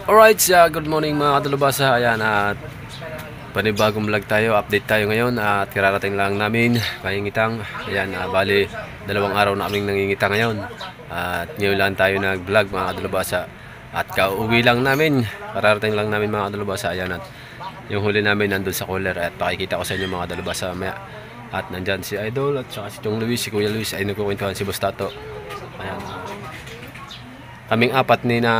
Alright, good morning mga kadalubasa. Ayan, at panibagong vlog tayo, update tayo ngayon at kararating lang namin pahingitang. Ayan, bali 2 araw na kaming nangingita ngayon. At ngayon lang tayo nag-vlog mga kadalubasa. At kauwi lang namin, kararating lang namin mga kadalubasa. Ayan, at yung huli namin nandun sa cooler at pakikita ko sa inyo mga kadalubasa mamaya. At nandyan si Idol at saka si Chong Luis, si Kuya Luis ay nagkukwentuhan si Bustato. Ayan, kaming apat ni na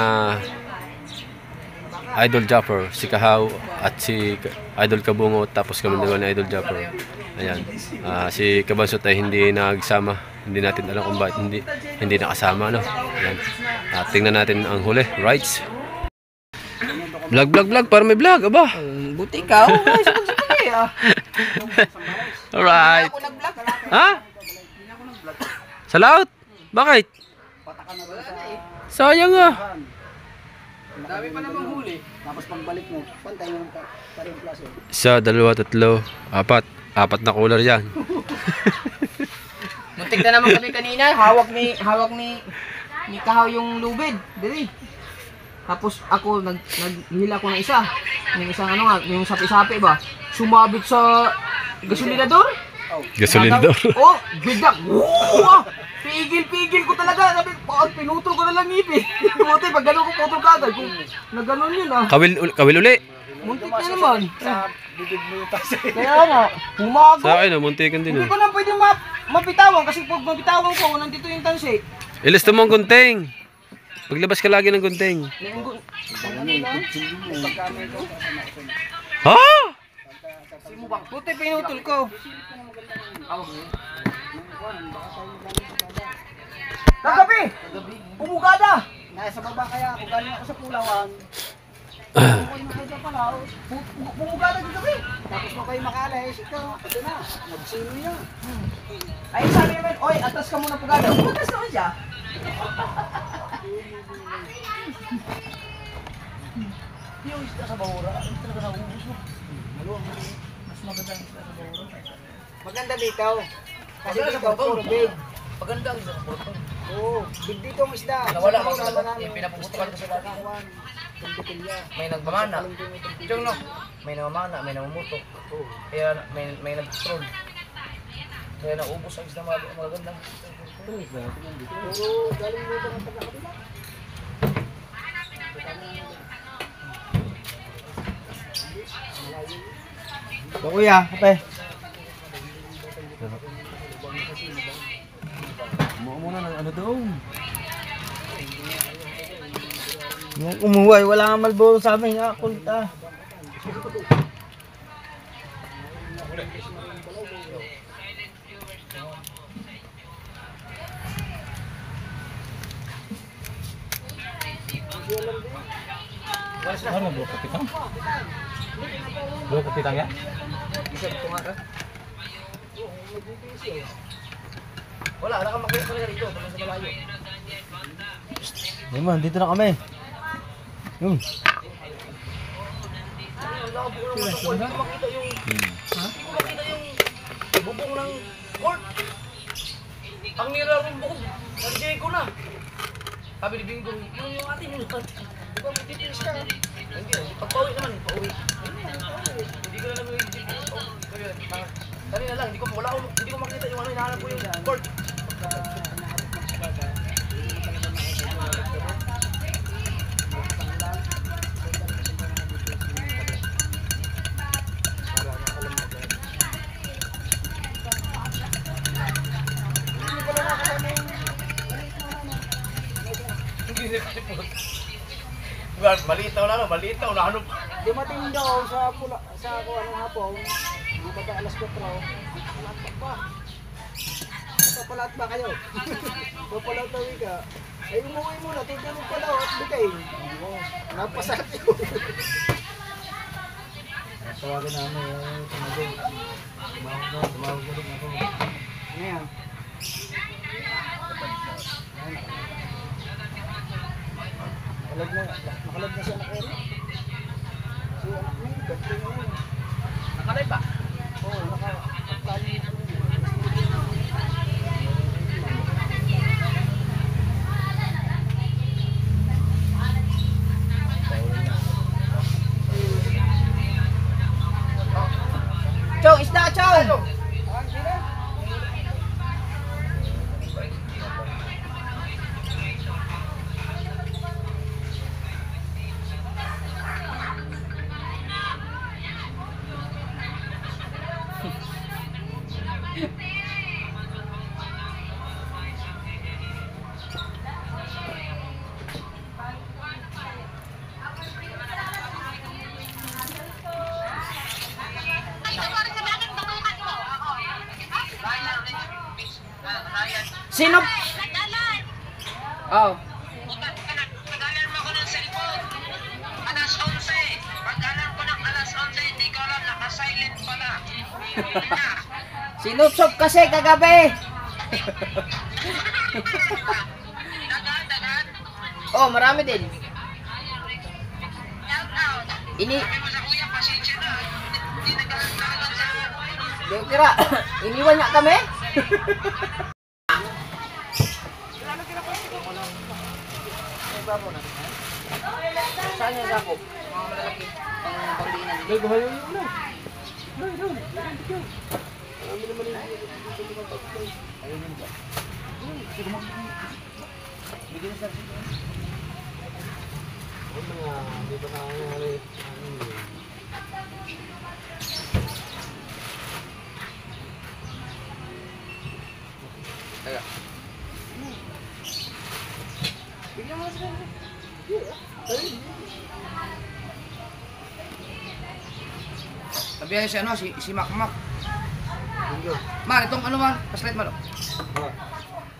Idol Japper, si Kahaw at si Idol Kabungo, tapos kami naman ni Idol Japper. Ayan, si Kabansot ay hindi nagsama, hindi natin alam kung bakit hindi nakasama, no? Ayan, tingnan natin ang huli, rights. Vlog, para may vlog, aba. Buti ka, alright. Ha? Sa laut? Bakit? Sayang ah. dami pa namang huli. Tapos pagbalik mo, pantay mo pa rin plaso. 1, 2, 3, 4. 4 na cooler yan. Muntik na naman kami kanina, hawak ni Kahaw yung lubid, dali. Tapos ako naghila ko ng isa. Yung isang ano nga, yung sapi-sapi ba? Sumabit sa gasolinador. Gasolinador. Oh, bigla. Wow! Pigil ko talaga. Sabi, pinutol ko na lang ngipin. Buti, pag gano'n ko putol ka agad. Kung nagano'n yun ah. Kawil uli. Muntik na naman. Sa bibig mo yung tasa. Kaya nga, humago. Sa akin, muntikan din. Hindi ko na pwede mapitawan kasi pag mapitawan ko, nandito yung tansi. Ilista mo ang gunting. Paglabas ka lagi ng gunting. Ha? Buti, pinutol ko. Kagabi! Bumugada! Nasa baba kaya ako, galing ako sa Pulawan. Bumugada din kami. Tapos mo kayo makaalis, ikaw, ito na, nagsino niya. Ay, sabi naman, oy, atas ka muna pugada. Atas naman siya. Yung isda sa Bahura, yung talaga naubos mo. Mas maganda ang isda sa Bahura. Maganda dito. Kasi dito, puro big. Maganda ang isda sa Bahura. Oo, big dito ang isda. Nawala ka sa lahat. Pinapuputukan ko sa lahat. May nagpamana. Yung no, may namamana, may namumutok. Kaya may nag-troll. Kaya naubos ang isda magandang. Oo, galing mo ito ng pagkakapila. So kuya, kape. Muna ng ano daw. Yung umuwi, wala nga Malboro sa amin. Kulit ah. Ano bro, kapitang? Bro, kapitang ya? Isa ito nga ka. Wala kang makita talaga dito, sa malayo. Hey man, dito na kami. Yung. Hindi ko makita yung bubong ng court. Ang nilarong bukod, nag-jay ko na. Sabi ni Bingo, yung atin yung lahat. Di ba may details ka? Hindi, pagpauwi naman, pauwi. Hindi ko na naman yung details. Kanina lang, hindi ko makita yung ano, hinahanap ko yung court. Malitaw na ano. Dumating daw sa pula, sa ako anong hapon. Mga baga alas 4. Lahat pa. Papalat ba kayo? Papalat daw ka. Ay umuwi muna, tutulog pa daw at bitay. Napasat yun. Tawagan namin, tumagin. Tumawag ko rin ako. Ano yan? Nakalag na siya na kayo. Si anak mo, gating na yun. Nakalay ba? Oo, nakakali. Sino? Oh. Tagalan mo ako ng cellphone. Alas 11. Pagkalan ko ng alas 11, hindi ko alam, naka-silent pala. Sinupsop kasi kagabi. Dagan. Oh, marami din. Shout out. Ini Sabi mo sa kuya, pasensya na. Hindi nagkalang sa Di kira, iniwan niya kami? Saan yung sakop? Mga malalaki. Pang pangdiinan. Dahil bahayo yung ulo. Dahil. Marami naman yung ayun yun ba? Bigyan sa Ang mga, di ba nangyari? Teka. Bigyan mo sila. Sabihan si ano, si Makmak. Man, itong ano man, paslit man.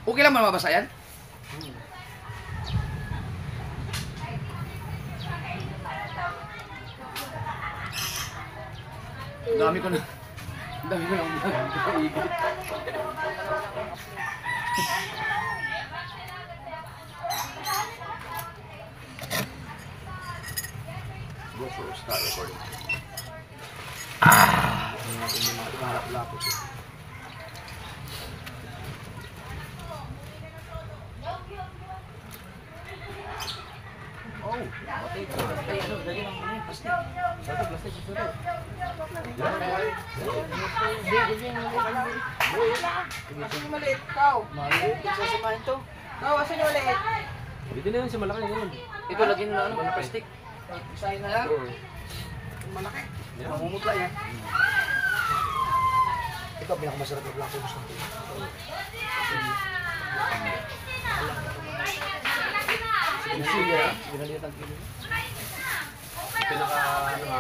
Okay lang mo mabasa yan? Ang dami ko na. Ang dami ko na. Ikot. Go for start recording. Yung mga tumalap-lapot eh. Oh, matay ka. Ay, ano, lagyan ng ano, plastic. Sado, plastic, sado. Asan yung maliit? Kao. Maliit. Sasamahin to. Kao, asan yung maliit? Pwede na yun sa malaki ngayon. Ito, lagyan na ano, plastic. Isahin na lang. Oo. Malaki. Yeah. Mamumutla yan. Ito, pinakamasarap na black gusto ko.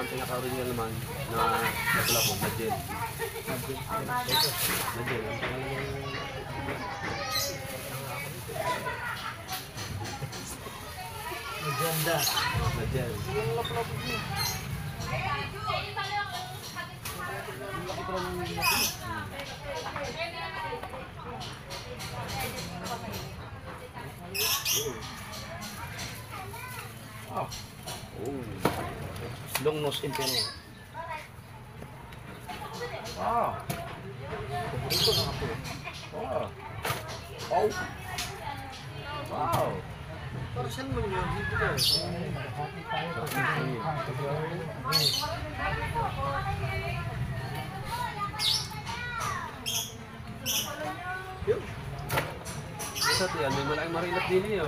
Pinaka-original naman na natula po, Nadjel. Nadjel, ang Maganda. Nadjel. Oh. Oh. Long nose imperial. Wow. Paborito na ako. Wow. Oh. Wow. Para saan mo yun? Dito ka. Yun. Isa tiyan, may malaking marinat din niyo.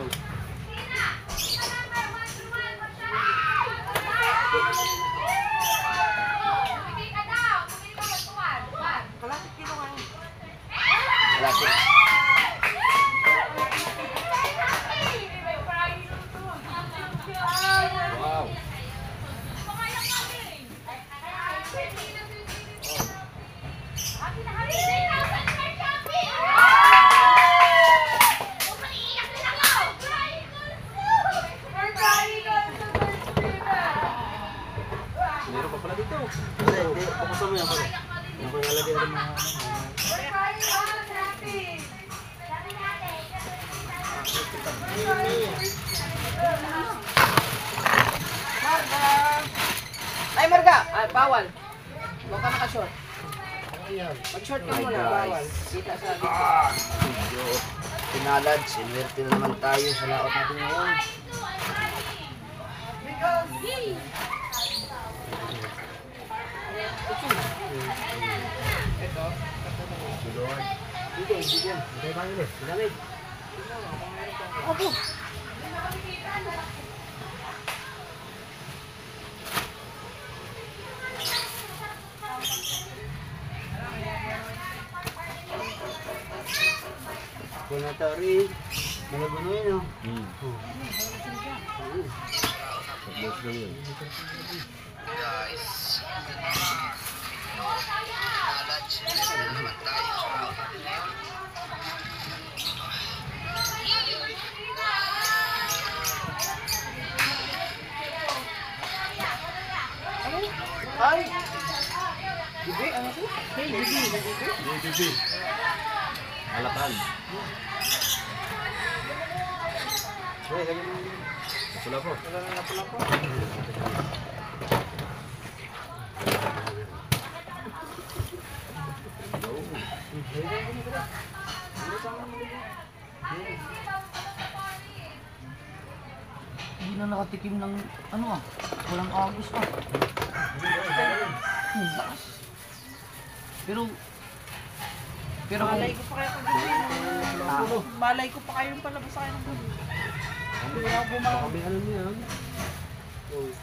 Malaki. Wow. Meron pa pala dito. Hindi, buksan mo yan pala. Yung kaya lagay rin mga Marga! Ay, Marga! Ah, bawal. Huwag ka naka-short. Mag-short ka muna, bawal. Kita sa Medyo pinalad, sinwerte na naman tayo sa laot natin ngayon. Dito, dito yan. Dito tayo ulit. Lamig. Opo. Kunatari. Malaguno yun, oh. Most lang yun. guys. Pinalad, sinwerte na naman tayo sa laot natin ngayon. Ay! Bibi, ano siya? Hey, bibi. Bibi. Alakal. Pula po. Hindi na nakatikim ng ano ah. Walang agos ah. Lakas. Pero Malay ko pa kayo pag Malay ko pa kayong palabas sa kayo ng gabi. Hindi na ako bumawa. Kami ano niya?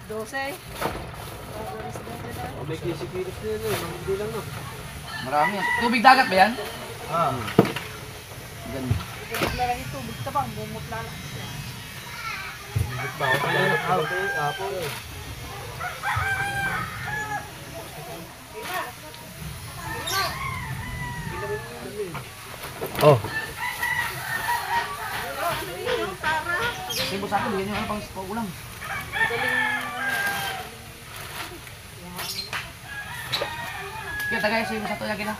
12. May kisi-kilis niya no. Hindi lang no. marami yan. Tubig dagat ba yan? Ah. Ganda. Bumutla lang yung tubig tabang. Bumutla lang. Bawa pa yan. Apo. Oh. Sibo sa akin, bigyan nyo ano pang ulam. Kaya tagay sa iyo sa to yakin na.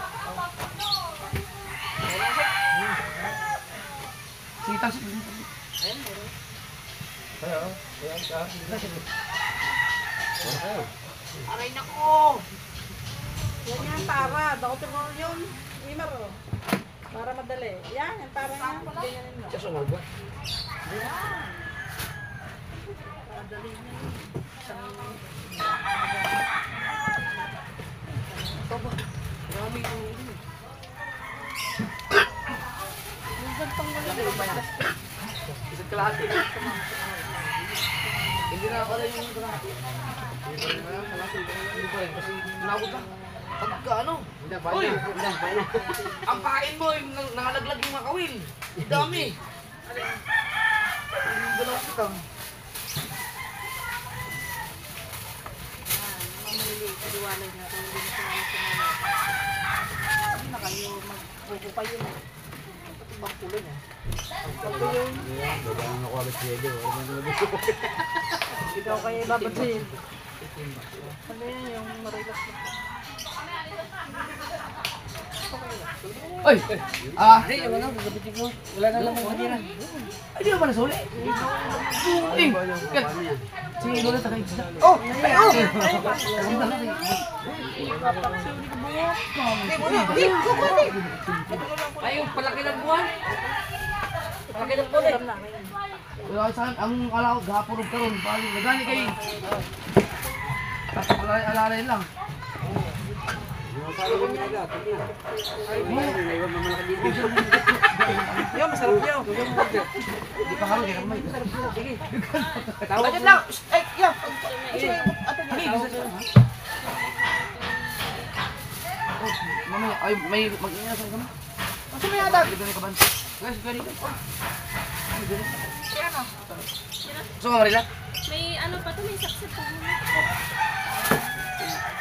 Sige, tansik. Aray nako! Yan yan, para. Bako tumulong yun. Imar o. Para madali. Yan, yan para yan. Ganyanin mo. Siya sumol ba? Yan. Para dali niya. Marami yung Yung gantong wala. isang kalahati. Hindi na pala yung kalahati. Hindi pa rin kasi tinawag ka. Pagka ano? Uy! Ang kain mo, yung nangalaglag yung makawil. Ang dami. Yung dalawang kitang. Mamili. Kaliwalay nga. Kung hindi na sila sumali. Hindi na kayo magbuko pa yun eh. Ibang kulay niya. Dagang ako agad siya. Hindi daw kayo ibabasin. Ano yan yung marilas na. Oy! Hindi, wala. Wala na lang ang kanina. Ay, di ba pala suli? Suling! Kat! Sige, lola takay isda. Oh! Ay, oh! Ay, palaki ng buwan. Palaki ng buwan. Wala saan, ang alaw, gahapon ng karon. Nagani kayo. Tapos alalay lang. Yo, masarap yun. Di pa karo, di kamay. Tawag lang. Ay, yo. Mamaya, ay, may mag-ingasan ka na. Ano may adag? Dito na ka ba? Guys, gani ka. Yan o. So, Marila? May ano pa to, may saksip pa muna.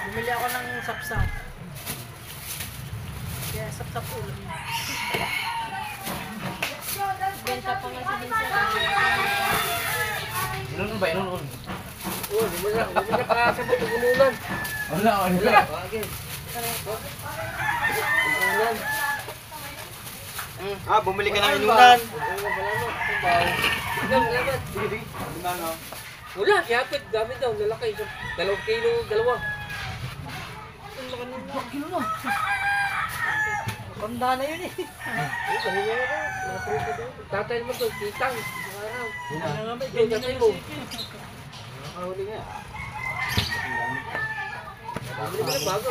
Bumili ako ng sapsap. Kaya sapsap ulam. Benta pa nga sa Vincent. Inunon ba? Inunon? Wala pa sa pagtulunan. Wala, wala. Bumili ka ng inunan. Wala, kiyapit. Gamit daw, lalaki. 2 kilo, dalawa. 2 kilo na. Tanda na yun eh. Tatay mo to, kitang. Ganyan mo. Mahuli nga. Bago.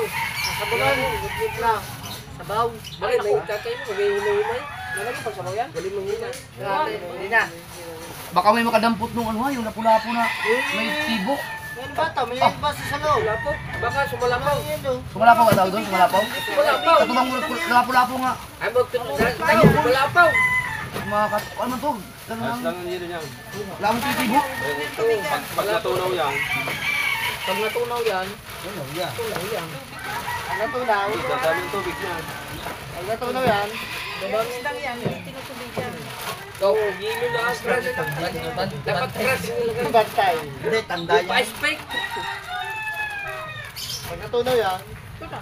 Sabulan. Na. Sabaw. Bakit, tatay mo, mag-ihimay-himay? Malagi pag sabaw yan? Galing manghimay. Hindi na. Baka may makadampot nung ano ha, yung lapu-lapu na may tibo. Yan bata, may basa sa loob. Lapo? Baka sumalapaw. Sumalapaw ba tawag doon? Sumalapaw? Sumalapaw. Katubang lapu-lapu nga. Ay, magtutulog. Sumalapaw. Mga ano man to? Mas lang ang yun yan. Lamang yung tibo. Pag natunaw yan, Pag natunaw yan, Tunaw yan. tunaw yan. Ang natunaw. dadaming tubig niya. Ang natunaw yan. Babangis lang yan. Tinutubigan. Ikaw, gilo na ang brand na dapat crush yung ilagay. Bantay. Hindi, tanda yan. Pa-spike. Pag natunaw yan, Ito na.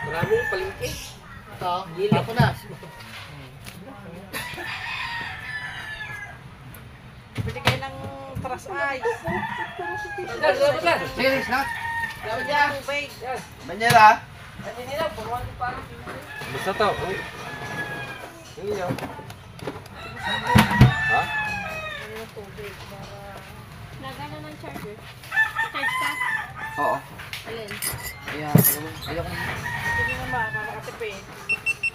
Maraming palengke. ito, ako na. Pwede kayo ng trust ice. Sige, na. Gawin niya tubig. Banyera. Basta to. Uy. Hindi nyo. Ha? Gawin ng tubig para... Nagana ng charger. Charge ka? Oo. Alin? Ayan. Ayoko na. Hindi naman, para katipid.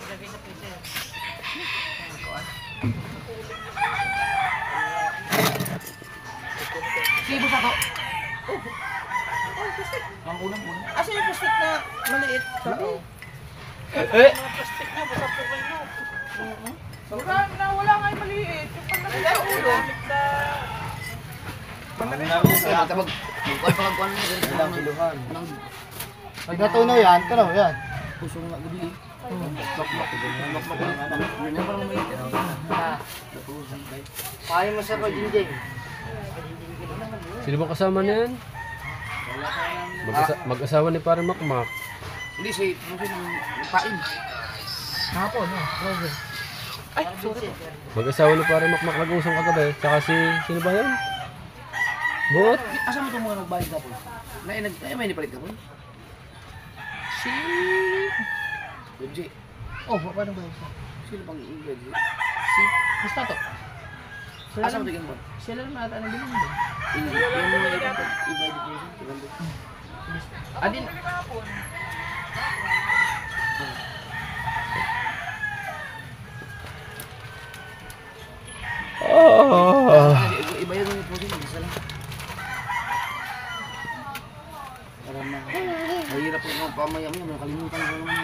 Ilagay sa freezer. Sibo sa to. Ang ulam. Asa yung plastic na maliit? Oo. Eh! Mga plastic na, basta po kayo. Wala nga yung maliit. Yung pag nakita ulo. Magkuhan mo. Ilang kiluhan. Pag natunaw yan, tunaw yan. Puso nga gabi eh. Pahay mo sa ko, Jinjing. Sino bang kasama niya yan? Mag-asawa ni Pare Makmak. Hindi si pain. Hapon, no? Robin. Ay, sorry. Mag-asawa ni Pare Makmak nag-usang kagabi. Tsaka sino ba yan? Buot? Asa mo itong mga nagbayad ka po? May nipalit ka po? Si... Benji. Oh, paano ba yun? Sino pang Benji? Si, basta to. Asa mo tingin mo? Sila lang natin ang bilhin doon. Adin, Oh. Iba yun yung puso. Isa lang. Alam na. Mahirap po mga pamaya mo. Nakalimutan ko naman.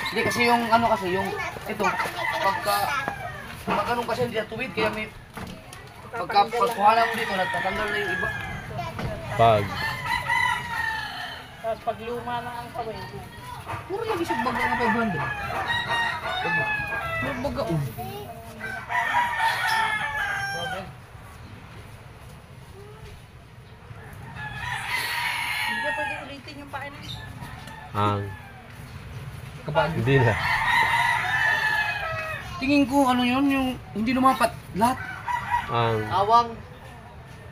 Hindi kasi yung ano kasi yung ito pag ganun kasi hindi na tuwid kaya may pagkuhala mo dito nagtatanggal na yung iba. Pag. Tapos pag luma na ang kawin. Puro lagi sa baga nga 500. Puro baga oh. Hindi ka pwede ulitin yung pain. Ang. Hindi na. Tingin ko ano yun yung hindi lumapat lahat. Ang. awang.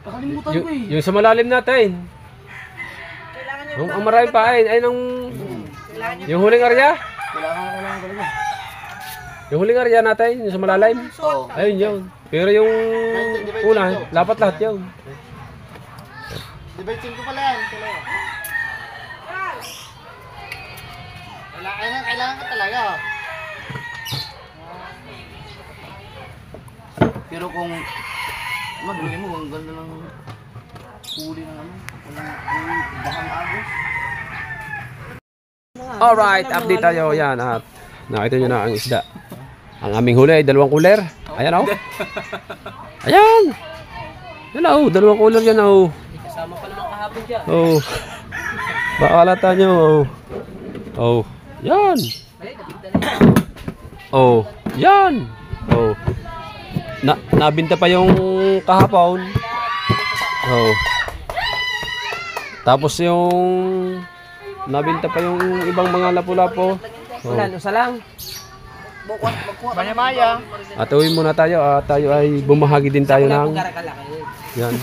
Nakalimutan ko eh. Yung sa malalim natin. Kailangan nyo Ang marami pa ay nung yung huling area. Kailangan talaga. Yung huling area natin, yung sa malalim. Oo. Ayun yun. Pero yung una, lapat lahat yun. Dibertin ko pala yan. Kailangan ka talaga. Pero kung magbigay mo, ang ganda ng huli ng ano, walang bahang agos. Alright, update tayo. Yan at nakita nyo na ang isda. Ang aming huli ay 2 cooler. Ayan o. Ayan. Yan o, 2 cooler yan o. Kasama pa naman kahapon dyan. Oh. Baka alata nyo. Oh. Yan. Oh. Yan. Oh. Nabinta pa yung kahapon. Oh. Tapos yung nabinta pa yung ibang mga lapu-lapo. Oh. Isa lang. Maya-maya. At uwi muna tayo. Tayo ay bumahagi din tayo ng yan.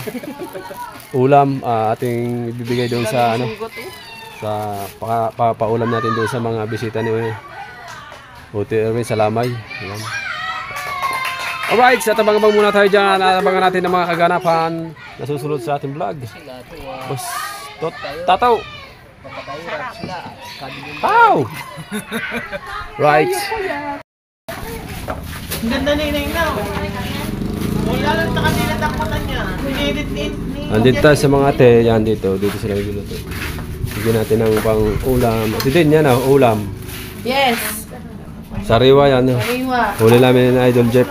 Ulam ating ibibigay doon sa ano sa paulam natin doon sa mga bisita ni Uti Erwin sa Lamay. Yan. Alright, sa tabang-abang muna tayo dyan. Abangan natin ang mga kaganapan na susunod sa ating vlog. Boss, tataw. Pow! Right. Ang ganda na inay na. Wala lang sa kanila takpatan niya. Pinedit ni. Andito tayo sa mga ate. Yan dito sila nagluluto. Bigyan natin ng pang ulam. Ito din yan ulam. Yes. Sariwa yan. Sariwa. Huli namin ng Idol Jeff.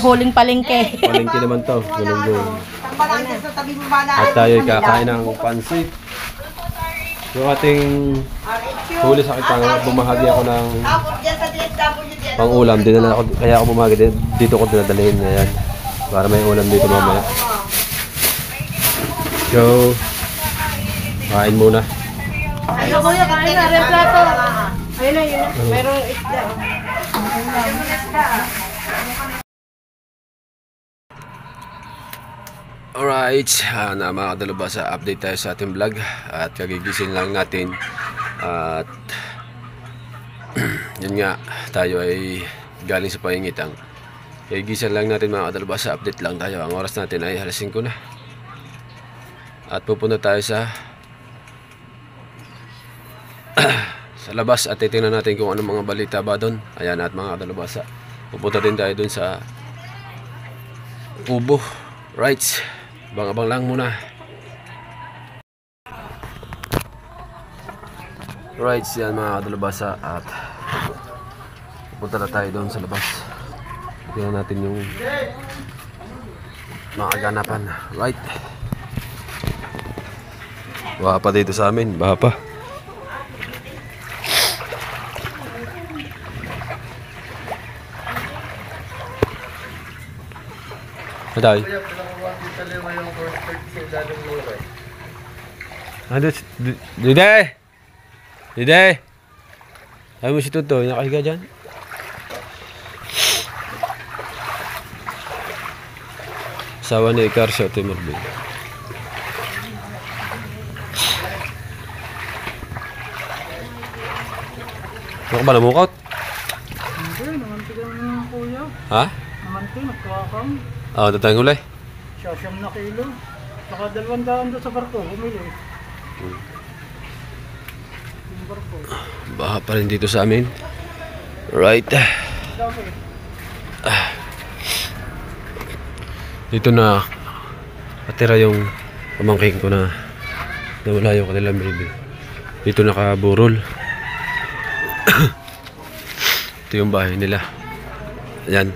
Huling palengke. Palengke naman to. Gulong-gulong. At tayo kakain ng pansit. Yung ating huli sa kita, bumahagi ako ng pang ulam. Kaya ako bumahagi dito ko dinadalhin. Ayan. Para may ulam dito mamaya. So, kain muna. Ano kuya, kain na, rin plato. Ayun na, yun na. Merong isda. Alright, na mga kadalubhasa, update tayo sa ating vlog at kagigising lang natin at yun nga, tayo ay galing sa pahingitang. Kagigising lang natin mga kadalubhasa, update lang tayo. Ang oras natin ay 5:00 na at pupunta tayo sa sa labas at titingnan natin kung anong mga balita ba doon. Ayan, at mga kadalubhasa, pupunta din tayo doon sa Kubo. Right, abang-abang lang muna. Right, yan mga kadalubhasa, at pupunta na tayo doon sa labas. Tingnan natin yung mga ganapan. Right, baha pa dito sa amin, baha pa. Aday. Dide! Dide! Ayaw mo si Tuto, nakahiga dyan. Asawa ni Icar sa Timor Bay. Ano ka ba namukot? Hindi, namanti ka naman kuya. Ha? Namanti, nagkakam. Oo, tatang huli. Siyam na kilo. Saka 200 doon sa barko, bumili. Yung barko. Baha pa rin dito sa amin. Right. Dito na natira yung pamangking ko na nawala yung kanilang baby. Dito nakaburol. Ito yung bahay nila. Ayan.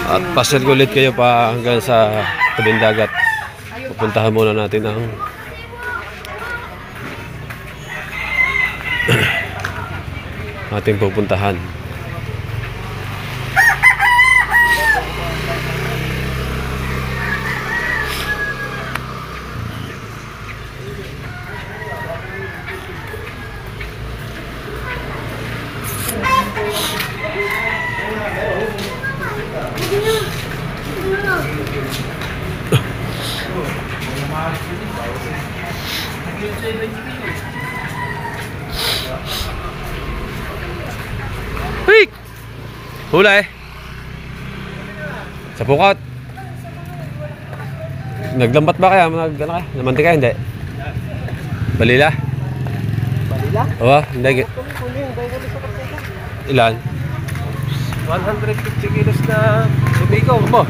At pasal ko ulit kayo pa hanggang sa tabing dagat. Pupuntahan muna natin ang ating pupuntahan. Hey! Huli! Sa pukat. Naglambat ba kaya? Ano kaya? Namanti kaya? Hindi. Balila? Balila? Oo, hindi. Ilan? 150 kilos na sumigaw mo.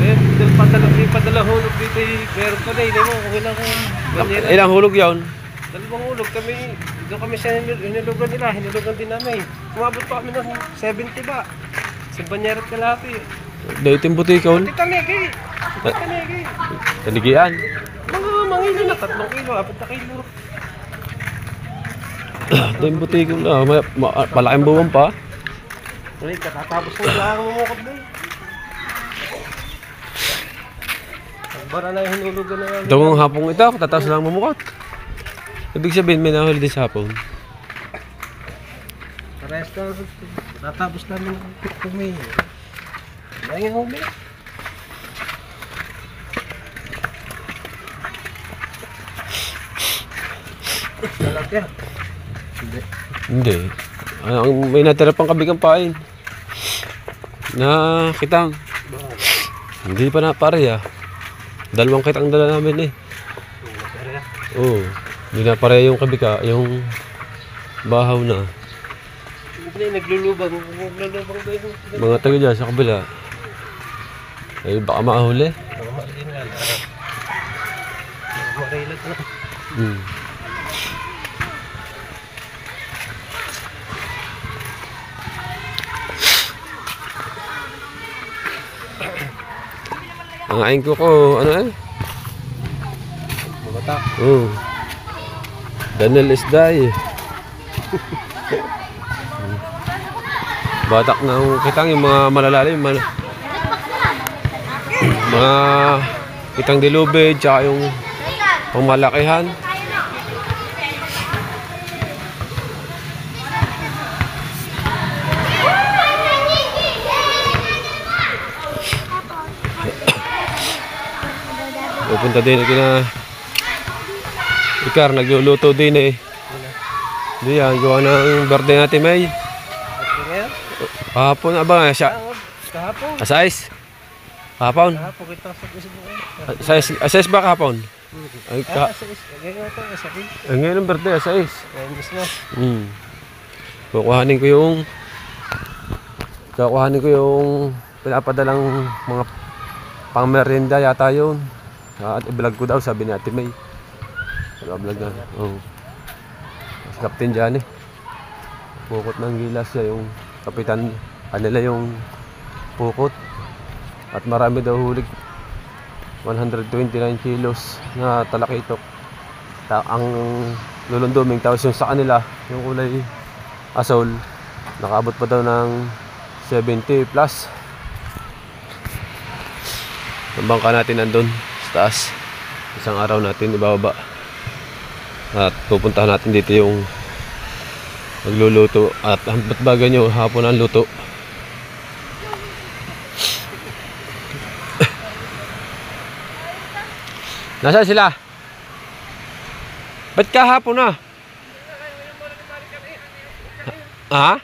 Eh, padala hulog dito meron pa na, hindi mo, kung ilang banyera. Ilang hulog yun? Dalawang hulog kami, doon kami sa hinilugan nila, hinilugan din namin. Kumabot pa kami ng 70 ba? Sa banyera at kalati. Dahil yung butikon. Tanigi! Tanigi! Tanigian. Mga mangilo na, 3 kilo, 4 na kilo. Dahil yung butikon na. Malaking buwan pa. Uy, katatapos mo lang ang mumukot na eh. Bara na yung hinulugan na namin. Itong hapong ito, tatapos lang mamukot. Ibig sabihin, may nahuli din sa hapon. Parehas na, tatapos namin kumi. Dahil yung huli. Lalapya. Hindi. May natira pang kabigang pain. Na kitang. Hindi pa na pare ah. 2 kitang dala namin eh. Oo. Hindi na pare yung kabika, yung bahaw na. Hindi, naglulubang. Naglulubang ba yung... Mga taga dyan sa kabila. Ay baka mahuli. Hindi na. Makailat na. Ang aing ko, ano eh? Bata. Daniel Isday. Batak na kitang yung mga malalalim, mga kitang dilubid, tsaka yung pangmalakihan. Pupunta din kina Ikar, nagluluto din eh. Hindi yan, gawa ng birthday natin May. Kahapon, abang siya. Kahapon. Asais? Kahapon? Kahapon kita sa Facebook. Asais ba kahapon? Ay, ngayon ang birthday, asais. Kukuhanin ko yung pinapadalang mga pang-merienda yata yun. At i-vlog ko daw, sabi ni Ate May. Vlog na. Mas captain dyan eh. Pukot ng gilas siya, yung kapitan. Kanila yung pukot. At marami daw hulig. 129 kilos na talakitok. Ang lulunduming. Tapos yung sa kanila, yung kulay asol, nakaabot pa daw ng 70 plus. Ang bangka natin nandun sa taas. Isang araw natin ibababa. At pupuntahan natin dito yung magluluto. At ba't ba ganyan hapon ang luto? Nasaan sila? Ba't kahapon na? Ha?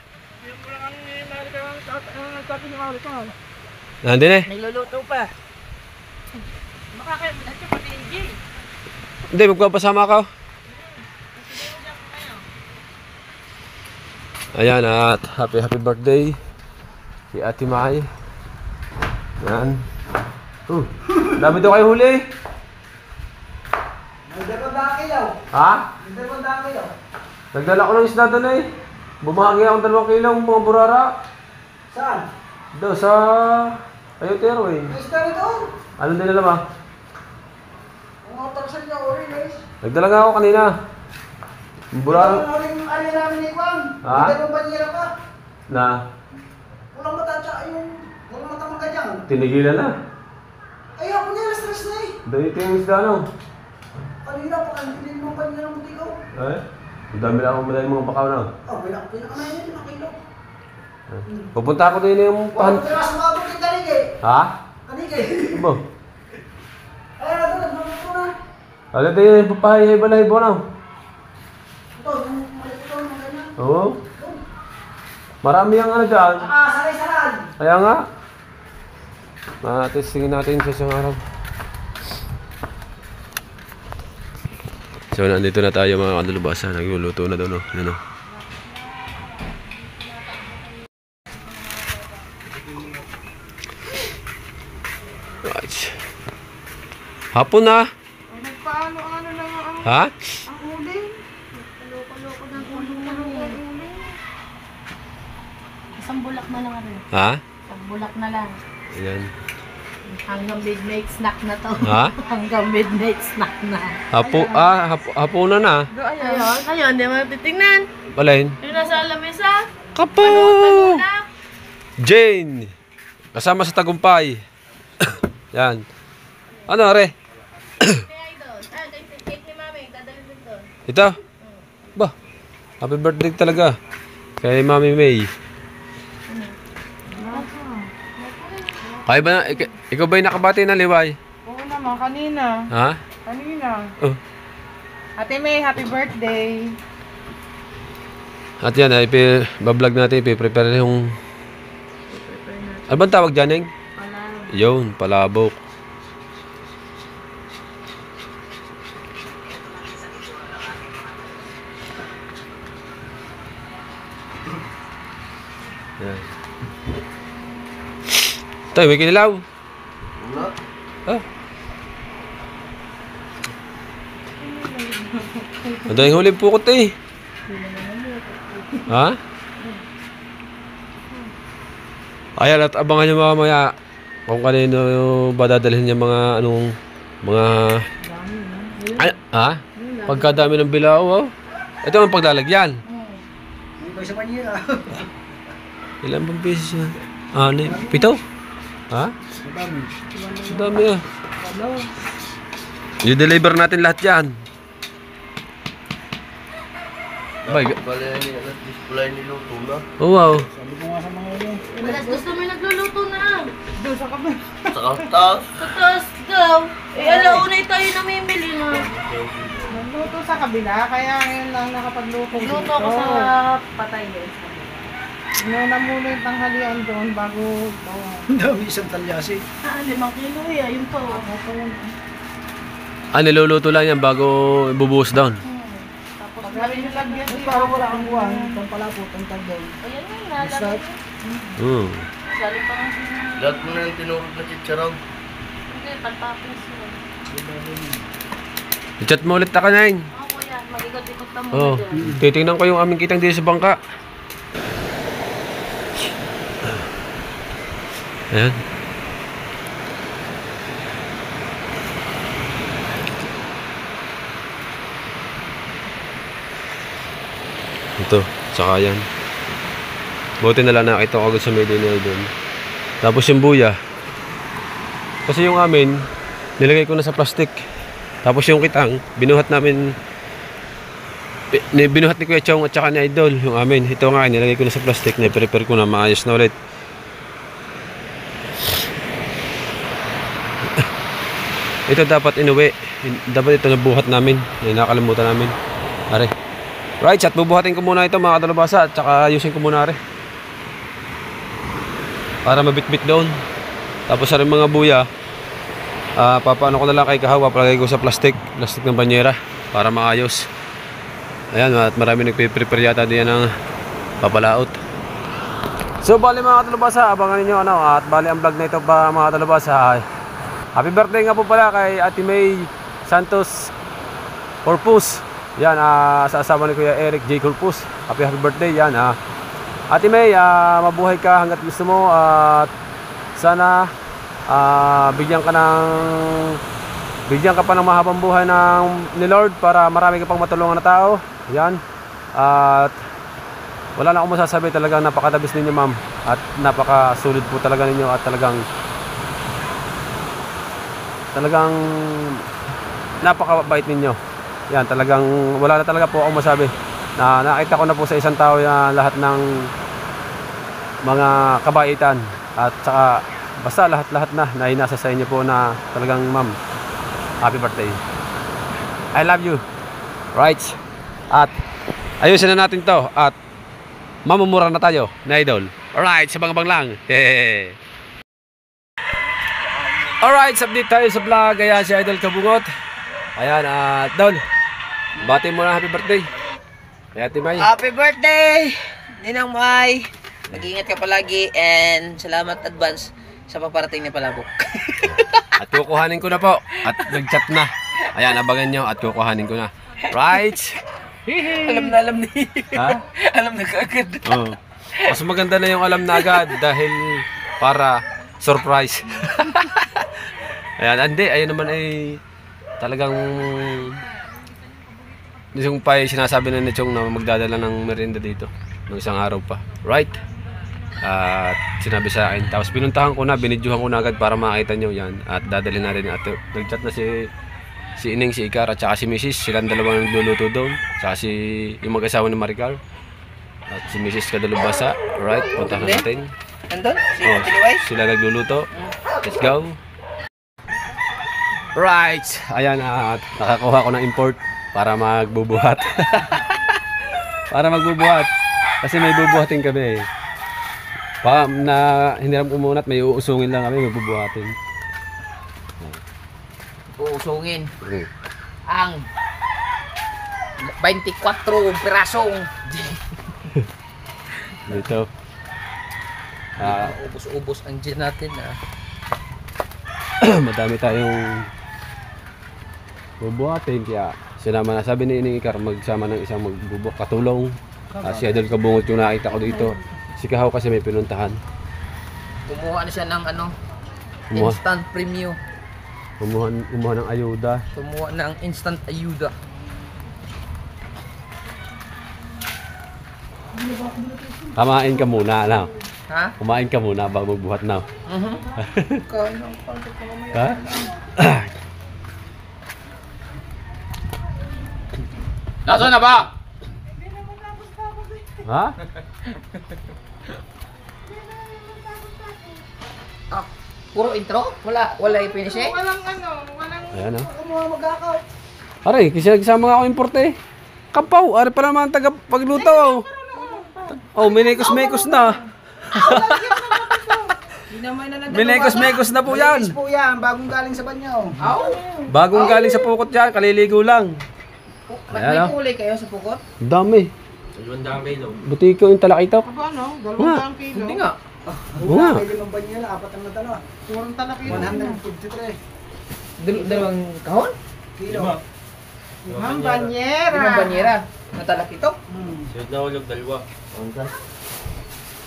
Nandun eh. Nagluluto pa. Hindi, magpapasama ka. Ayan, at happy birthday si Ate Mai. Yan. Dami daw kayo huli. Ha? Nagdala ko ng isda doon eh. Bumahagi akong 2 kilong mga burara. Saan? Daw sa Ayotero eh. Isda rin doon. Ano din nila ba? Ang otaksan niya, orange. Nagdala nga ako kanina. Burara. Ang alin namin ni Juan. Ha? Hindi mo banyera ka. Na Walang mata tsaka yung walang mata mga dyan. tinigilan na. Ay, ako nila, stress na eh. Dito yung isda no. Kanina pa, kanilin mo banyera ng buti ko. Eh? Ang dami lang akong madali mga pakaw na. Oh, pinakamayan niya, 5 kilo. Pupunta ako din yung Walang tiras mga buti kanig eh. Ha? Kanig eh. Ano? Ay, ano, nagmamuto na. Alam tayo yung papahay-balay na. Ito, yung malit ito, mga ganyan. Oo. Marami ang ano dyan. Saray-saran. Kaya nga. Testingin natin sa isang araw. So nandito na tayo mga kadalubasa. Nagluluto na doon. Ano? Right. Hapon na. Nagpaano-ano lang ang Ha? uling. Loko-loko ng uling. Isang bulak na lang ano. Ha? Isang bulak na lang. Ayan. Hanggang midnight snack na to. Ha? Hanggang midnight snack na. Hapunan na. Ayun, hindi mo titingnan. Balayin. Yung nasa lamesa. Kapo! Na. Jane! Kasama sa tagumpay. Yan. Ano, are? Kaya ito. Cake ni mami. Dadalhin dito. Ito? Ba? Happy birthday talaga. Kay Mami May. Kaya ba, ikaw ba yung nakabati na liway? Oo naman, kanina. Ha? Kanina. Oh. Ate May, happy birthday. At yan, bablog natin, prepare yung... Ano bang tawag dyan, Neng? Palabok. Yun, palabok. Yan. Tay, may kinilaw. Wala. Ah. Ada yung huling pukot eh. Ha? Ayan, at abangan nyo mamaya kung kanino ba dadalhin niya mga anong mga pagkadami ng bilao. Oh. Ito ang paglalagyan. Hindi pa sa Manila. Ilan bang beses yan? 7? Ha? Madami. Ang dami ah. I-deliver natin lahat yan. Abay, oh wow. Sabi ko nga sa mga yun. Alas gusto mo nagluluto na. Doon sa kape. Sa taas daw. Alaunay tayo namimili na. Nagluto sa kabila, kaya ngayon lang nakapagluto. Luto ako sa patay guys. Inuna muna yung tanghalian doon bago Ang dami isang talyasi. 5 kilo yun to. Niluluto lang yan bago ibubuhos down. pag namin yung lagyan Ay, parang wala kang buwan. Itong palapot, ang tag doon. Ayan nga, nalagay. Galing pa nga siya. Lahat mo na yung tinurog na chicharon. Hindi, pagtapos yun. I-chat mo ulit ka na yun. Oo, kuya. Mag-ikot-ikot na muna Oh, doon. titingnan ko yung aming kitang dito sa bangka. Ayan. Ito, saka yan. Buti na lang nakita ko agad sa media na doon. Tapos yung buya. Kasi yung amin, nilagay ko na sa plastic. Tapos yung kitang, binuhat namin. Binuhat ni Kuya Chong at saka ni Idol yung amin. Ito nga, nilagay ko na sa plastic. Na-prepare ko na, maayos na ulit. Ito dapat inuwi. Dapat ito nabuhat namin. Nakakalimutan namin. Are. Right, at bubuhatin ko muna ito mga kadalubasa. At saka ayusin ko muna are. Para mabitbit doon. Tapos sa rin mga buya, papaano ko na lang kay Kahawa. Palagay ko sa plastic ng banyera. Para maayos. Ayan, at marami nagpiprepare yata diyan ng papalaot. So bali mga kadalubasa, abangan niyo ano. At bali ang vlog na ito pa mga kadalubasa. Happy birthday nga po pala kay Ate May Santos Corpus. Yan, sa asawa ni Kuya Eric J. Corpus. Happy birthday yan. Ate May, mabuhay ka hanggat gusto mo. At sana bigyan ka pa ng mahabang buhay ni Lord para marami ka pang matulungan na tao. Yan. At wala na akong masasabi, talagang napakadabis ninyo ma'am. At napakasulit po talaga ninyo at talagang napakabait ninyo. Yan, talagang wala na talaga po akong masabi. Nakita ko na po sa isang tao na lahat ng mga kabaitan at saka basta lahat na inasa sa inyo po na talagang ma'am, happy birthday. I love you. Right. At ayusin na natin to at mamumura na tayo na Idol. Alright, sabang-abang lang. Alright, update tayo sa vlog. Ayan si Idol Kabungot. Ayan, Don, bati mo na happy birthday. Kaya Ate May. Happy birthday, Ninang May. Mag-ingat ka palagi and salamat advance sa paparating na palabok. At kukuhanin ko na po. At nag-chat na. Ayan, abangan nyo at kukuhanin ko na. Right? alam ni. Ha? Alam na kaagad. Oo. Mas maganda na yung alam na agad dahil para surprise. Ayan, hindi. Ayun naman ay talagang yung pa sinasabi na ni Chong na magdadala ng merienda dito ng isang araw pa. Right? At sinabi sa akin. Tapos pinuntahan ko na, binidyohan ko na agad para makita nyo yan. At dadalhin na rin natin. Nag-chat na si Ining, si Ikar at saka si Mrs. Silang dalawang nagluluto doon. Saka yung mag-asawa ni Maricar. At si Mrs. Kadalubasa. Right? Puntahan natin. Andun? Si Oh, Tiniway? sila nagluluto. Let's go. Right. Ayan, at nakakuha ko ng import para magbubuhat. Para magbubuhat. Kasi may bubuhatin kami. Baka na hiniram ko muna at may uusungin lang kami, magbubuhatin. Uusungin ang 24 pirasong. Dito. Ubus-ubos ang gin natin. Madami tayong bubuhatin. Kaya sinama na, sabi ni Ining Ikar, magsama ng isang magbubuhat katulong. Si Idol Kabungot yung nakita ko dito. Si Kahaw kasi may pinuntahan. Kumuha na siya ng Kumuha. instant premium. Kumuha ng ayuda. Kumuha ng instant ayuda. Kamain ka muna, ano? Ha? Kumain ka muna bago magbuhat na. Kain ng konti ko mamaya. Ha? Nasaan na ba? Ha? Ah, puro intro? Wala yung finish eh? Ayan o. Kumuha mag-akaw. Aray, kasi nagsama nga ako importe. Kapaw, aray pa naman taga pagluto. Oh, minekos-mekos na. Minekos-mekos na po yan. Malinis po yan, bagong galing sa banyo. Bagong galing sa pukot yan, kaliligo lang. May Ayan o. kulay kayo sa pukot? Ang dami. Buti ko yung talakitok. Ano? Nga. Kilo. Hindi nga. Oo nga. May limang banyo na, apat ang nadala. Purong talakilo. 153 Dalawang kahon? kilo. Ang banyera. Limang banyera. Natalak ito?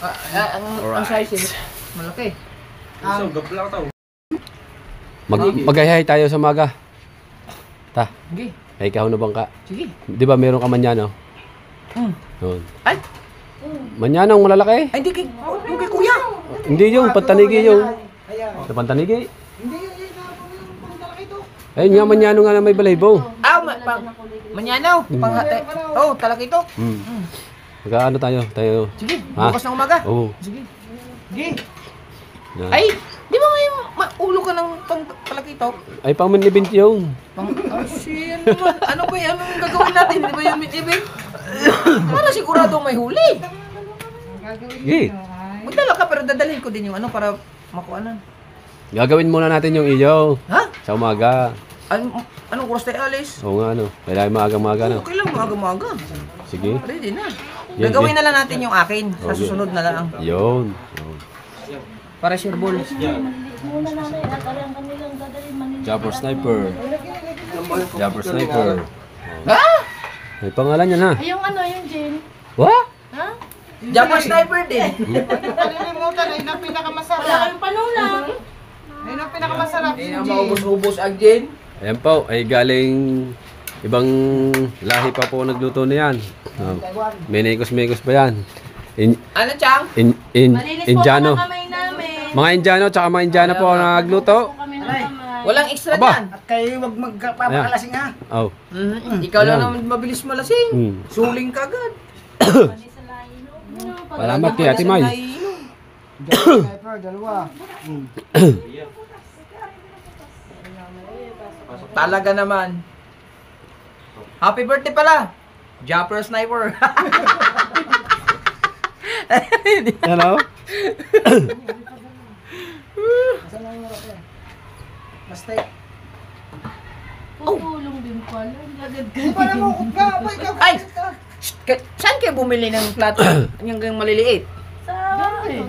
Ang size eh. Malaki. Maghahay tayo sa maga. Ta, Sige. hay ka na bangka. Sige. Di ba meron ka manyano? Yun. Ay! Manyanong malalaki. Ay, hindi yung kay kuya. Hindi yung pantanigi yung. Ayan. Sa pantanigi. Hindi, yun na po yung pangtalaki ito. Ayun nga, manyano nga na may balaybo. Manyanaw. Oh, talak ito. Magkaano tayo? Sige, Ha? bukas ng umaga. Oo. Sige. Yan. Ay, di ba may ulo ka ng talak ito? Ay, pang minibint yung. Ano ba? Ano ba yan? Anong gagawin natin? Di ba yung mitibig? Para sigurado may huli. Sige. Magdala ka pero dadalhin ko din yung ano para makuha na. Gagawin muna natin yung iyo. Ha? Sa umaga. Anong oras tayo alis? Oo nga, ano. Kailangan maaga-maaga, no. Okay lang, maaga-maaga. Sige. Ready na. Yan, Gagawin yan. na lang natin yung akin. Sa Okay. susunod na lang. Yun. Para sure ball. Muna nanay, at alam kanilang dadalhin Manila. Jumper sniper. Jumper sniper. Ha? May pangalan niya na. Ay, yung ano, yung Jen. What? Ha? Jumper sniper din. Kalilimutan, ayun ang Wala pinakamasarap. kayong panulang. Ayun ang pinakamasarap. Hindi na maubos-ubos ang gin. Ayan po, ay galing ibang lahi pa po nagluto na yan. Menikos-mekos pa yan. Ano, Chang? Malinis po Indiano. ang kamay namin. Mga Indiano, tsaka mga Indiano po ang nagluto. Po kami ng kamay. Walang extra Aba. dyan. At kayo wag magpapakalasing ha. Oh. Ikaw lang Ayan. naman mabilis malasing. Hmm. Suling ka agad. Pati sa lahi, no? Salamat kay Ate May. Sniper, dalawa. Talaga naman. Happy birthday pala. Jumper sniper. Hello? Saan ang oras yan? Basta Tutulong din pala. Lagad ka. para mo ka, boy ka. Ay! Saan kayo bumili ng plato? Yung maliliit? Sa,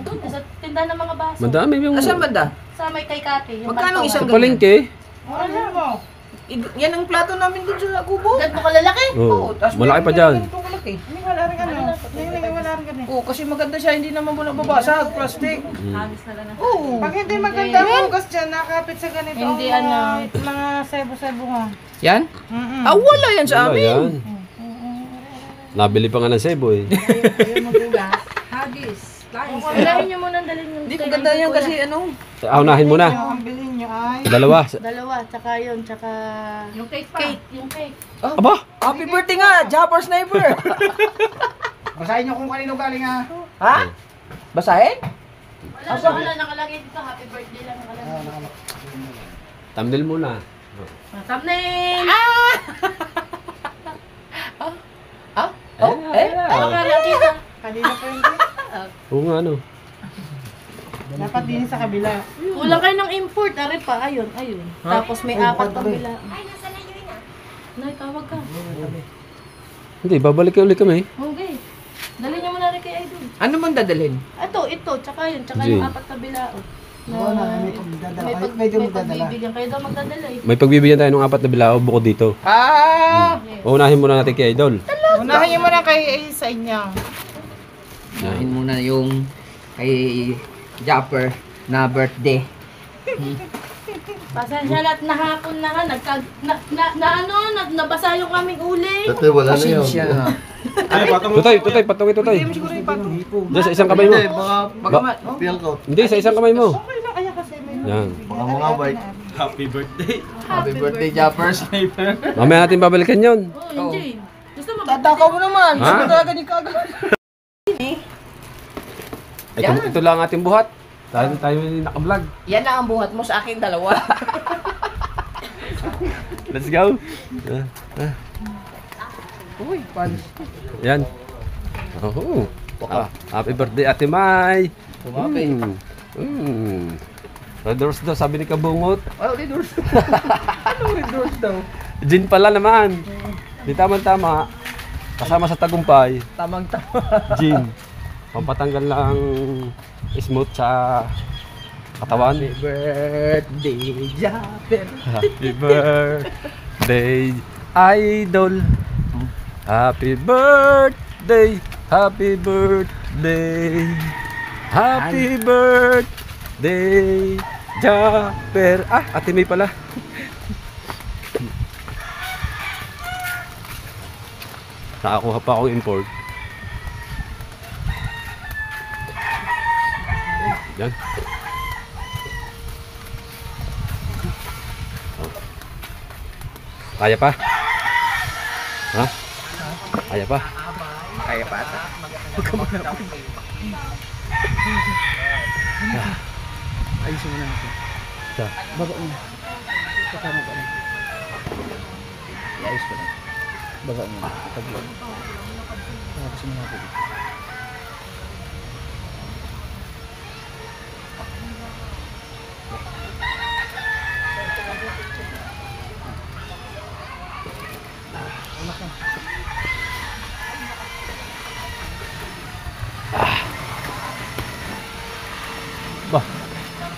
doon, sa tindahan ng mga baso. Madami yung... Asan banda? Sa may kay Kate. Yung Magkano kanto. isang Sa palengke. Ano mo? Yan ang plato namin dun sa kubo. Agad mo kalalaki? Oh. Tas Malaki pa dyan. Ito malaki. Hindi wala rin ano. Hindi wala rin ano. Oo, kasi maganda siya. Hindi naman muna babasag. Plastic. Halos na lang. Oo. Pag hindi maganda ang hugas dyan, nakapit sa ganito. Hindi, ang mga, ano. mga sebo-sebo nga. Yan? Ah, wala yan sa Wala amin. yan. Nabili pa nga ng sebo eh. Kailangan nyo muna dalhin yung Hindi ko ganda yan kasi ano. Aunahin mo na. Ang bilhin nyo ay... Dalawa. Dalawa, tsaka yun, tsaka... Yung cake pa. Yung cake. Aba! Happy birthday nga, Jumper Sniper. Basahin nyo kung kanino galing ha. Ha? Basahin? Wala, nakalagay dito. Happy birthday lang nakalagay. Thumbnail muna. Thumbnail! Oh, eh? Ano ka nakita? Kanina pa yun. Oo nga ano. Dapat din sa kabila. Kulang kayo ng import. Ari pa, ayun. Tapos may apat pang bila. Nay, tawag ka. Hindi, babalik ulit kami. Okay. Dali niyo muna rin kay Idol. Ano man dadalhin? Ito, tsaka yun. Tsaka Jane. yung apat na bila. Oo na, may pagdadala. May magdadala. pagbibigyan. Kayo daw magdadala eh. May pagbibigyan tayo ng 4 na bilao bukod dito. Ah! Unahin muna natin kay Idol. Unahin mo na kay sa inyo. Unahin muna yung kay Jumper na birthday. Pasensya na at nahapon na ha. Nabasa yung aming uling. Tatay, wala na yun. Pasensya na. Tutay, patungin tutay. Diyan sa isang kamay mo. Bagamat, Feel ko. Hindi, sa isang kamay mo. Kaya kasi may Yan. Baka mga bike. happy birthday, Jappers. Mamaya natin babalikan yun. Oh, enjoy. Gusto mo? Tatakaw mo naman. Ha? Gusto talaga ni kagad. Ito lang ang ating buhat. Tayo naka-vlog. Yan na ang buhat mo sa akin dalawa. Let's go. Uy, paano? Yan. Oh. Happy birthday, Ate May. Tumapi. Red Doors daw, sabi ni Kabungot. Oh, di doors. Anong red doors daw? Gin pala naman. Di tama-tama. Kasama sa tagumpay. Tamang-tama. Gin. Pampatanggal lang smooth sa katawan. Happy birthday, Japper. Happy birthday, Idol. Happy birthday, happy birthday. Happy birthday, Japper. Ah, Ate May pala. Nakakuha pa ako import. Yan. Kaya pa? Ha? Kaya pa? Kaya pa ata. Ayusin mo na natin. Sa. Baga mo. Kasama ka na. Ayos ko na. Baga mo. Taglan. Tapos mo natin. Ba.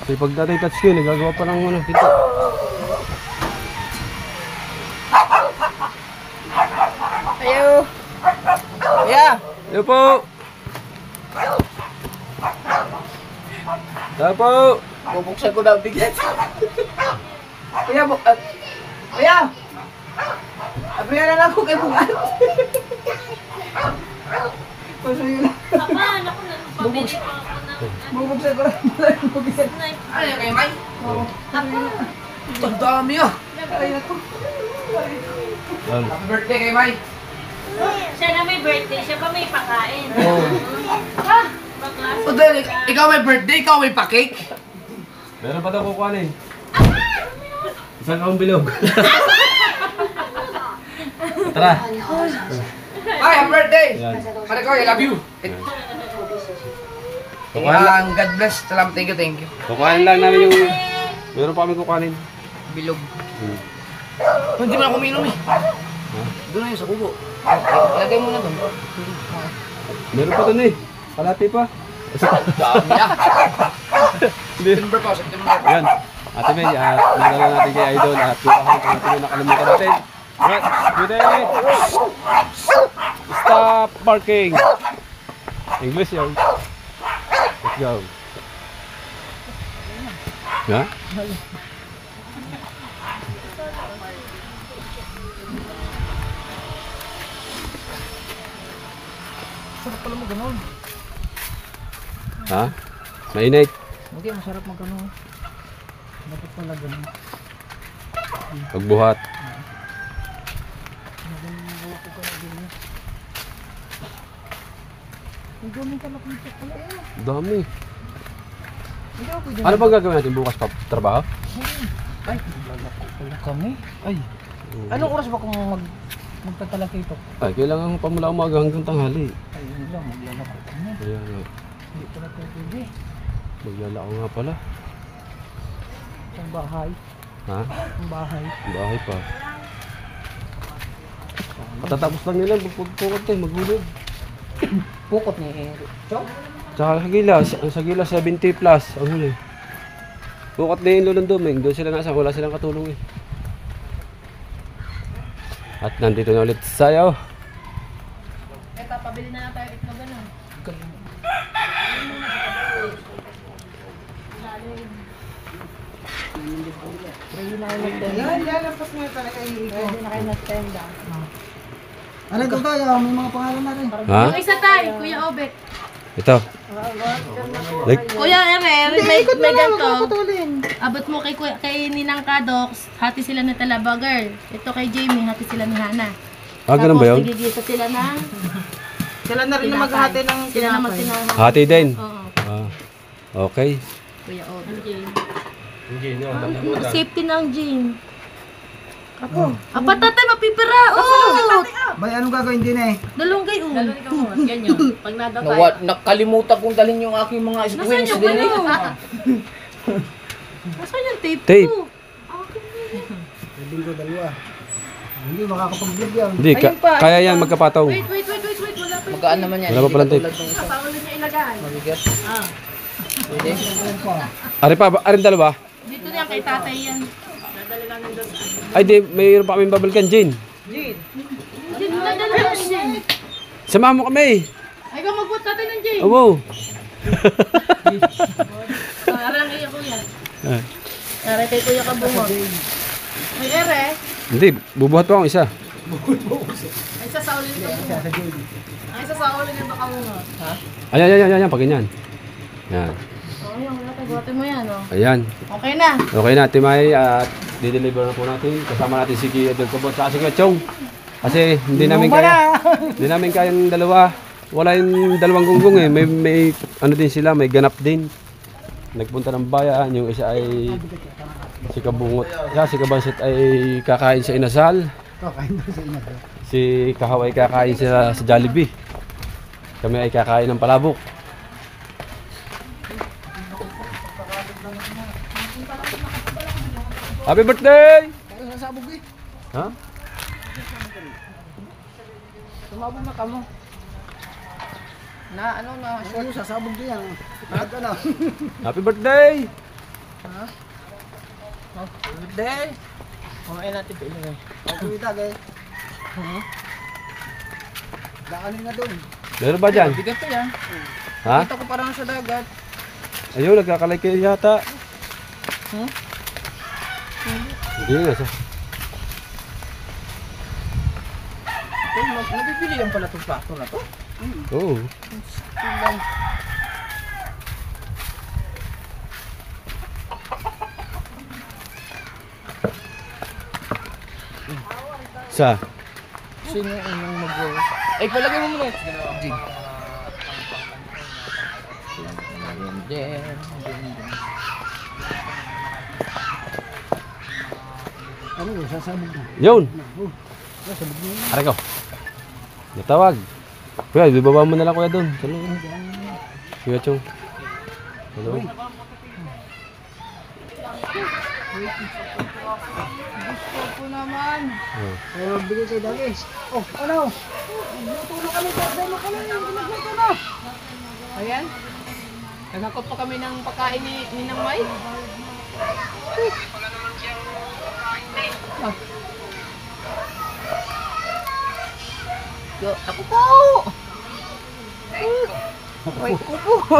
Kasi pag natin touchscreen, nagagawa pa ng ano, dito. Ayo. Yeah. Yo po. Yo po. Bubuksan ko na ang bigat. Kuya, kuya! Abrihan na lang ako kay Bugat. Puso yun lang. Papa, naku, nagpabili pa ako ng Bubuksan ko lang pala yung bigat. snipe. Ano yan kayo, May? Ako. Ang dami ah. Ay, ako. Yan. Happy birthday kay May. Siya na may birthday, siya pa may pakain. Oh. Bakla. O dahil, ikaw may birthday, ikaw may pa-cake. Meron pa daw kukuhanin. Isang kaong bilog. Tara. Ay, happy birthday! Yan. Pare ko, I love you. Kukuhanin lang. God bless. Salam, thank you, thank you. Kukuhanin lang namin yung... Meron pa kami kukuhanin. Bilog. Hmm. Oh, hindi mo na kuminom eh. Doon na yun sa kubo. Ilagay mo na doon. Meron pa dun eh. Kalati pa. Dami ah. September pa, September. Yan. Ate May, nagdala natin kay Idol at kukuhanin kung natin yung nakalimutan natin. Right. Good day. Stop parking. English yun. Let's go. Ha? Sarap pala mo ganun. Ha? Mainit. Hindi, masarap mag ganun. Dapat pala ganun. Pagbuhat. Ang daming kalakita pala. Dami. Hindi ako pwede. Ano bang gagawin natin bukas pa? Trabaho? Ay, maglalako pala kami. Ay. Anong oras ba kung magtatalakito? Ay, kailangan pa mula umaga hanggang tanghali. Ay, yun lang, maglalako kami. Kaya nga, Hindi pala tayo pwede. maglalako nga pala. Ang bahay. Ha? Ang bahay. Ang bahay pa. Katatapos lang nila, pagpukot tayo, maghulog. Pukot ni Chong. Tsaka sa gilas 70 plus ang huli. Bukot na yung Lulong Dumeng, doon sila nasa, wala silang katulong eh. At nandito na ulit tayo. Eto, pabili na tayo itlog ano. Hindi na kayo nagtenda. Yan, lampas mo talaga yung ito. Hindi na kayo nagtenda. Ano ito tayo? May mga pangalan na rin. Ha? Yung isa tayo, Kuya Obet. Ito. Like, Kuya Ere, may ganito. Putulin. Abot mo kay Ninang Kadox, hati sila ni Talaba Girl. Ito kay Jamie, hati sila ni Hana. ganun ba yun? Tapos nagigisa sila ng Sila na rin na maghati ng sila naman tinahati. Hati din. Oo, Ah, okay. Kuya Obet. Safety ng Jean. Ako. Apa tatay, mapipira. Oh! Bay, anong gagawin din eh? Dalunggay, oh. Ganyan. Pag nadatay. Nakalimutan kong dalhin yung aking mga Nasaan wings yung din ano? eh. Nasaan yung tape Tape. ko? Sabihin ko dalawa. Hindi, makakapag-vlog yan. Hindi, kaya yan magkapataw. Wait. Wala pa. Magaan naman yan. Wala pa palang tape. Tulad ng isa. Sa ulo niya ilagay. Mabigat. Pwede. Arin dalawa? Dito yan, kay tatay yan. Ay, di, mayroon pa kaming babalikan, Jane. Jean, wala dalawa si Jean. Samahan mo kami. Ay, ikaw magbuot tatay ng Jean. Oo. Arang iya kuya. Are kay kuya ka bungot. May ere. Hindi, bubuhat pa akong isa. Ay isa sa ulo nito bungot. Ay isa sa ulo nito bungot. Ha? Ayan, pag ganyan. Yan. Oh, yung wala tayo mo yan, oh. Ayan. Okay na. Okay na, Timay, at dideliver na po natin. Kasama natin si Kuya Del Cabot sa si Kuya Chong. Kasi hindi namin kayang dalawa. Wala yung dalawang gunggong eh. May ano din sila, may ganap din. Nagpunta ng bayan, yung isa ay si Kabungot. Si Kabansit ay kakain sa inasal. Kakain doon sa inasal. Si Kahaw ay kakain sa Jollibee. Kami ay kakain ng palabok. Happy birthday! Kaya nasabog eh. Ha? Sumabog na kamo. Na ano na. Ano, sasabog din yan. Lahat ano. Happy birthday! Birthday. Kumain natin ito ilagay. Okay, itag eh. Daanin na doon. Meron ba dyan? Bigat to yan. Ha? Kita ko parang sa dagat. Ayun, nagkakalay kayo yata. Hindi nga siya. Nabibili yan pala itong plato na to. Oo. Tingnan. Sa? Sino yung mag-go? Ay, palagay mo muna. Jin. Ano yun, sasabog na. Yun! Aray ko. Natawag. Kuya, ibaba mo na lang kuya doon. Sa loob. Kuya Chong. Sa loob. Gusto ko naman. Kaya magbigay kayo dali. Oh, ano? Tulong kami, tulong kami. Ginagluto na. Ayan. Nagakot pa kami ng pagkain ni Nang May. Yo, ako po! Ay, ako po!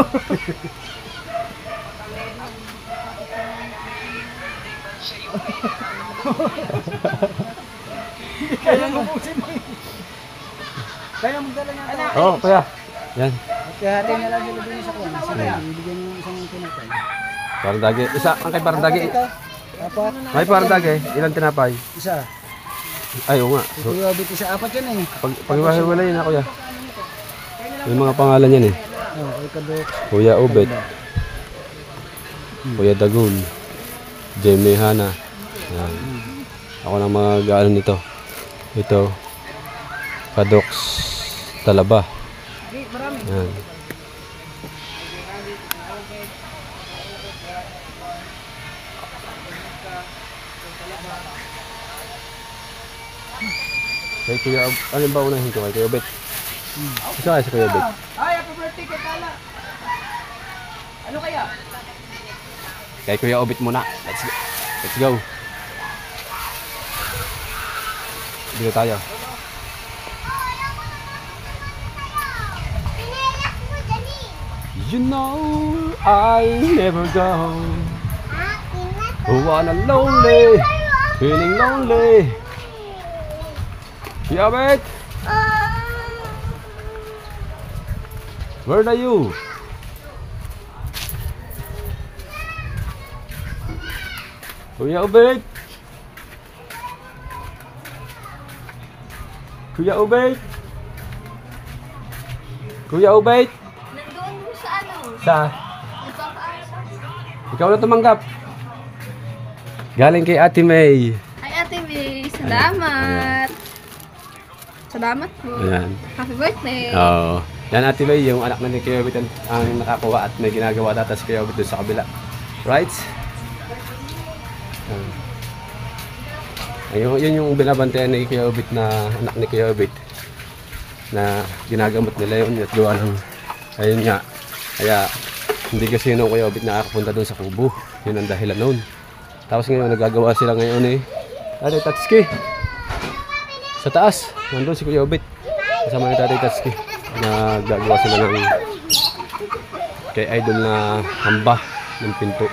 Kaya mabusin mo eh. Kaya magdala niya. Anak. Oo, kuya. Yan. Kaya hati na lang sila din sa kuwan. Sige, bibigyan niyo isang tinapay. Parang dagi. Isa, ang kay parang dagi. Ito, apat. May parang dagi. Ilan tinapay? Isa. Ay, oo nga. So, Kuya, bit isa, apat yan eh. pag-iwahiwalay na kuya. May mga pangalan yan eh. Oh, kay Kadok. Kuya Obet. Kuya Dagun. Jamie Hana. Yan. Ako na mag-ano nito. Ito. Kadox Talaba. Yan. Kay Kuya, ano ba unahin ko kay Kuya Obet? Isa kaya sa Kuya Obet? Ay, happy birthday kay Tala! Ano kaya? Kay Kuya Obet muna. Let's go. Let's go. Dito tayo. You know I never go Who wanna lonely, feeling lonely. Kuya Obet! Where are you? Kuya Obet! Kuya Obet! Kuya Obet! Nandun mo sa ano? Sa? Nagpapaasa. Ikaw na tumanggap. Galing kay Ate May. Ay, Ate May, salamat. Salamat po. Ayan. Happy birthday. Oo. Yan Ate May, yung anak na ni Kuya Obet ang nakakuha at may ginagawa datas Kuya Obet doon sa kabila. Right? Ayun, yun yung binabantayan ni Kuya Obet na anak ni Kuya Obet na ginagamot nila yun at gawa ng ayun nga. Kaya hindi kasi yun ang Kuya Obet nakakapunta doon sa kubo. Yun ang dahilan noon. Tapos ngayon nagagawa sila ngayon eh. Tatay Tatsuki. Sa taas, nandun si Kuya Obet. Kasama ni Tatay Tatsuki. Nagagawa sila ng kay idol na hamba ng pinto.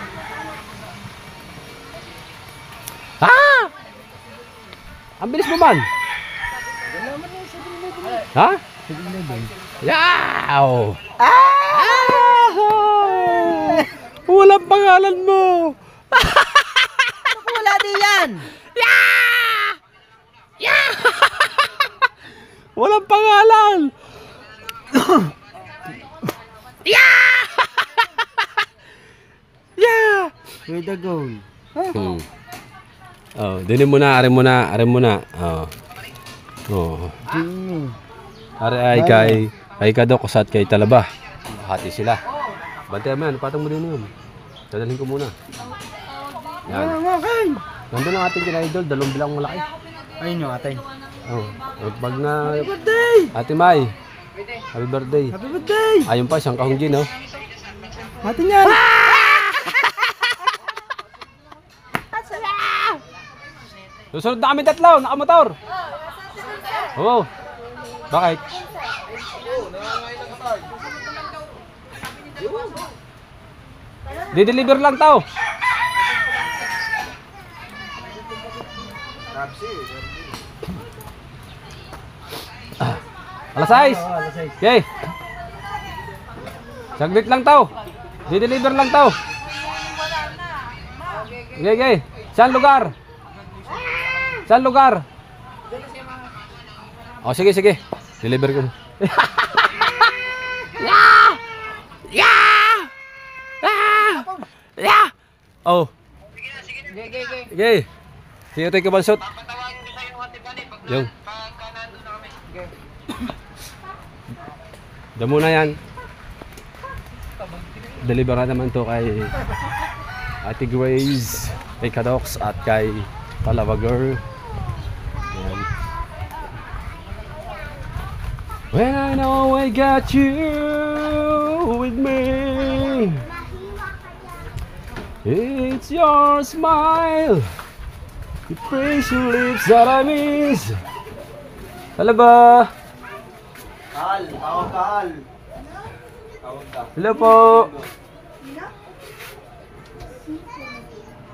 Ah! Ang bilis mo man! Ha? Yaw! Ah! Walang pangalan mo! Wala din yan! Walang pangalan! Yeah! With the goal. Oh, dinin mo na, arin mo na. Oh. Oh. Are ay kay Kadok at kay Talaba. Hati sila. Bantayan mo yan, patang mo din yun. Dadalhin ko muna. Yan. Nandun ang ating kina-idol, dalawang bilang malaki. Ayun yung atay. Oh. Pag na... Happy birthday! Ate May. Happy birthday. Happy birthday! Ayun pa, isang kahong gin, oh. Atin yan! Susunod na kami tatlo, nakamotor. Oo. Bakit? Di-deliver lang tao. Alas 6. Okay. Saglit lang tao. Di-deliver lang tao. Okay. Saan lugar? Saan lugar? Oh, sige. Deliver ko. Oh. Sige. Sige tayo kabalsot. Patawagin ko sa'yo Ate Bani Yung. pagka nandun na kami. Damo na yan. Deliver na naman to kay Ate Grace, kay Kadox at kay Talaba Girl. Ayan. When I know I got you with me, it's your smile, you praise your lips that I miss. Talaba. Kaal. Hello po.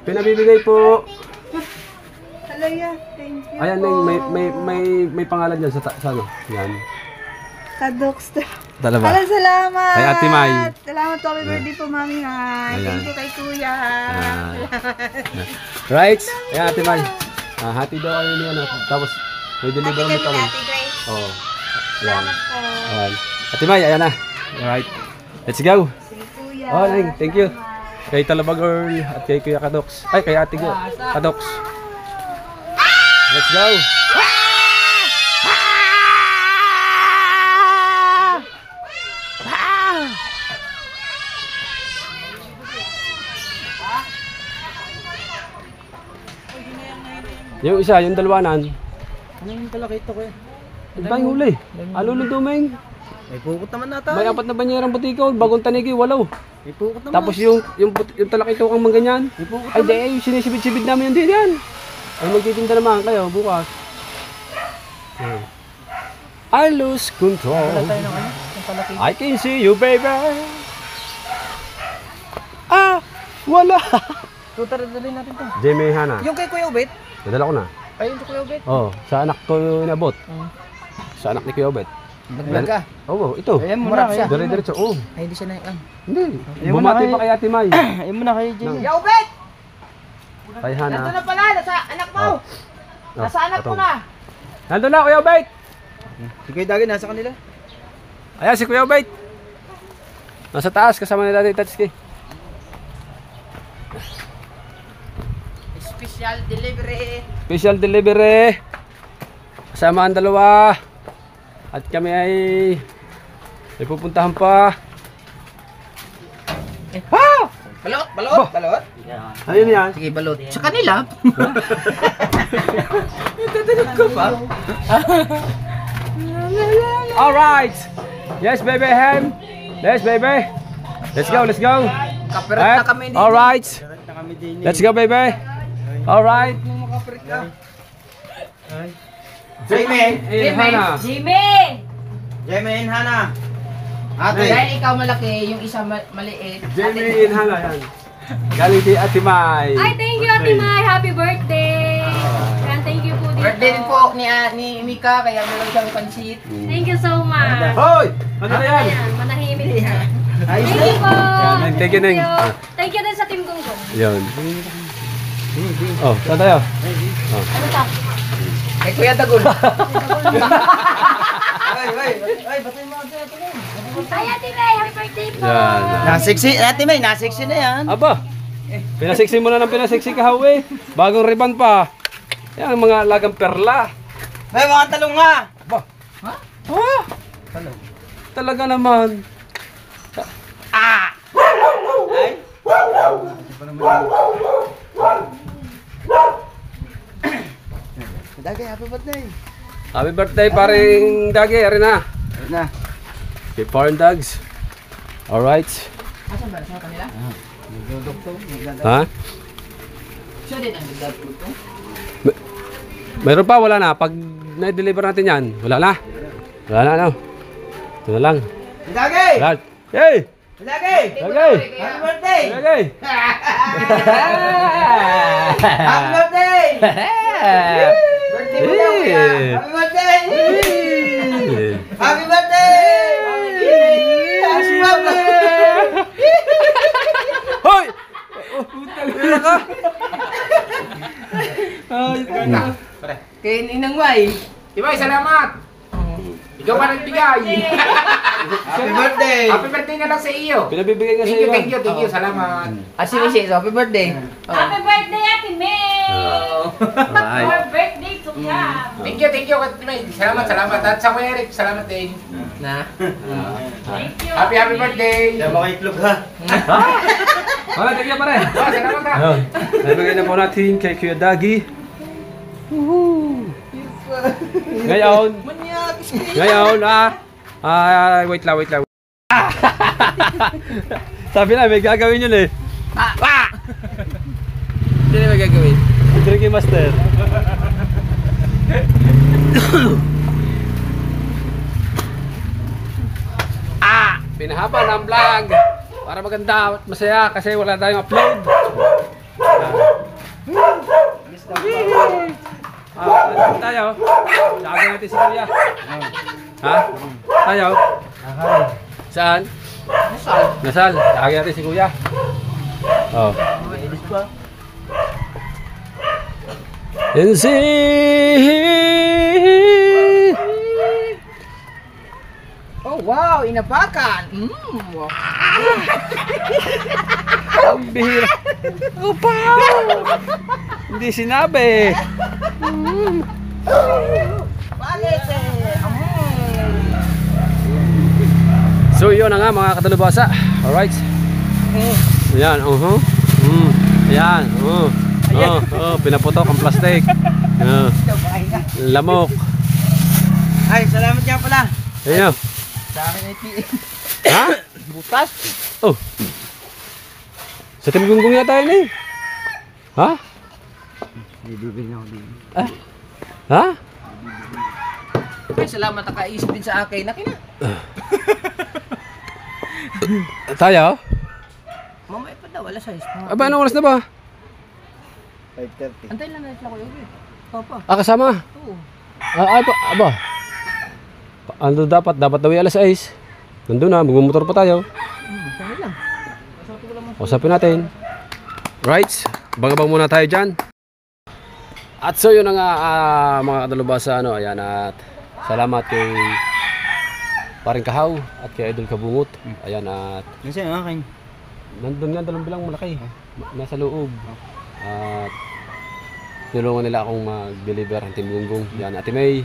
Pinabibigay po. Hello, yeah. Thank you Ayan, po. may pangalan diyan sa ano? Yan. Kadoks. Dalawa. Maraming salamat. Kay Ate May. Salamat po. Happy birthday po, Mami. Ha. Ayan. Thank you kay Kuya. Right? Ayan, Ate May. Hati daw kayo niya ano. Tapos may deliver mo kami. Oo. Ayan. Ayan. Ate May, ayan na. Alright. Let's go. Sige, Kuya. Oh, thank you. Kay Talaba Girl at kay Kuya Kadox. Ay, kay Ate Kadox. Let's go. Yung isa, yung dalawanan. Ano yung kalakita ko eh? Iba yung huli. Alulong dumeng. May pukot naman nata. May 4 na banyerang butiko. Bagong tanigi, 8. May pukot naman. Tapos yung talakito kang mangganyan. May pukot Ay, di, sinisibid-sibid namin yung din yan. Ay, magtitinda naman kayo bukas. I lose control. Wala tayo ng ano? Yung kalakita. I can see you, baby. Ah, wala. Scooter, dalhin natin to. Jamie Hana. Yung kay Kuya Ubit? Nadala ko na. Ayun si Kuya Ubit. Oh, sa anak ko inabot. Sa anak ni Kuya Obet. Naglag ka. Oo, ito. Ayan muna kaya. Dire-diretso. Oo. Ay, hindi siya na Hindi. Ayun muna Bumati kay- pa kay Ate May. Ayun muna kay Jimmy. Kuya Ubet! Kay Hana. Nandun na pala, nasa anak mo. Nasa anak mo atong. na. Nandun na, Kuya Obet. Si Kuya Dagi nasa kanila. Ayan si Kuya Obet. Nasa taas kasama ni Daddy Tatsuki. Special delivery. Special delivery. Kasama ang dalawa. At kami ay may pupuntahan pa. Balot, balot, balot. Ayun yan. Sige, balot. Sa kanila. Alright. Yes, baby ham. Yes, baby. Let's go, let's go. Kaperat na kami dito. Alright. Let's go, baby. Alright. Makaperat ka. Jamie. Hana. Jimmy! Jamie and Hana. Ate. Dahil ikaw malaki, yung isa maliit. Jamie and Hana yan. Galing kay Ate May. Ay, thank you, Ate Mai. Happy birthday! Yan, thank you po dito. Birthday din po ni Mika, kaya meron siyang pansit. Thank you so much. Hoy! Ano na yan? Ayan, manahimik siya. Ayos Thank you po. Yan, thank you, Ning. Thank you din sa Team Gunggong. Yun. Oh, saan tayo? Ano ta? Kay Kuya Dagol. Ay, batay mo ako ito. Ay, Ate May, happy birthday po. Yan. Nasiksi, Ate May, nasiksi na yan. Aba, pinasiksi mo na ng pinasiksi ka, Howie. Bagong ribbon pa. Yan, mga lagang perla. May mga talong nga. Oh, talaga naman. Ay. Dagi, happy birthday. Happy birthday, paring Dagi. Ari na. Na. Kay Foreign Dogs. Alright. Asan ba? Sa kanila? Ha? Siya din ang nagdadto. Meron pa, wala na. Pag na-deliver natin yan, wala na. Wala na, ano. Ito na lang. Dagi! Wala. Hey! Dagi! Dagi! Happy birthday! Dagi! Happy birthday! Birthday mo daw, kuya. Happy birthday! Happy birthday! Happy birthday! Hoy! Puta ka! Kay Ninang May. Ibay, salamat! Ikaw pa nagbigay! Happy birthday! Happy birthday na lang sa iyo! Pinabibigay nga sa Thank you, iyo. thank you, thank you, salamat! Ah, si Mishi, so happy birthday. Happy birthday, Ate May! Alright. Happy birthday to ya! Thank you, Ate May. Salamat, salamat. At sa Kuya Eric, salamat din. Na? Thank you. Happy birthday! Mga itlog ha. Alright, thank you pare. Oh, salamat ha! Ayun. Nabigay na po natin kay Kuya Dagi. Ngayon, wait lang. Sabi na, may gagawin yun eh. Hindi na magagawin. Drinking master. Pinahaba ng vlog para maganda at masaya kasi wala tayong upload. Tayo. Lagi natin si Kuya. Ha? Tayo. Saan? Nasal. Lagi natin si Kuya. Oh. And see. Oh wow, inapakan. Wow. Ang bihira. Hindi sinabi. Bakit So yun na nga mga katalubasa. Alright. Ayan, Ayan, pinaputok ang plastic. Lamok. Ay, salamat nga pala. Ayan. Sa akin ay Ha? butas. Oh. Sa Team Gunggong yata yun eh. Ha? Bibigyan ako din. Ha? Ay, salamat nakaisip din sa akin. Nakina. Tayo? Mamaya pa daw, alas 6 pa. Aba, anong oras na ba? 5:30. Antayin lang natin sila Kuya Obet. Papa. Kasama? Oo. Ay, aba. Ano dapat daw alas 6. Nandun na, magmumotor pa tayo. Saan lang? Usapin natin. Right, bangabang muna tayo dyan. At so yun na nga mga kadalubasa, ano, ayan, at salamat kay Paring Kahaw at kay Idol Kabungot. Ayan, at Nasaan ang akin? nandun nga dalawang bilang malaki. Nasa loob. At tulungan nila akong mag-deliver ng Timbunggong. Yan, Ate May,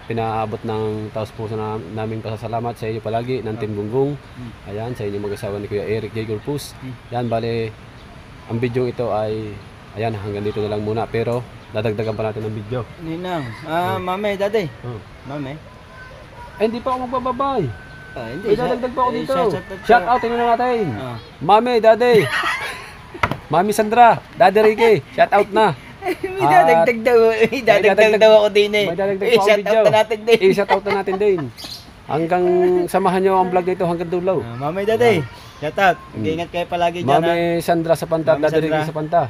pinaabot ng taos puso naming pasasalamat sa inyo palagi ng Timbunggong. Ayan, sa inyo mag-asawa ni Kuya Eric J. Gulpus. Yan, bale, ang video ito ay, ayan, hanggang dito na lang muna. Pero, dadagdagan pa natin ng video. Ninang. Mame, dati. Mame. Ay, hindi pa ako magbababay. Hindi. Ay, dadagdag pa ako dito. Shout Shout out, tingnan natin. Ah. Mami, Daddy. Mami Sandra, Daddy Ricky, shout out na. May dadagdag daw. May dadagdag daw ako din eh. May dadagdag pa ako Shout video. out na natin din. I-shout out na natin din. Hanggang samahan nyo ang vlog dito hanggang dulo. Mame, dati. Shout out. Ingat kayo palagi dyan. Mami Sandra sa Panta, Mami Daddy Ricky Sandra. sa Panta.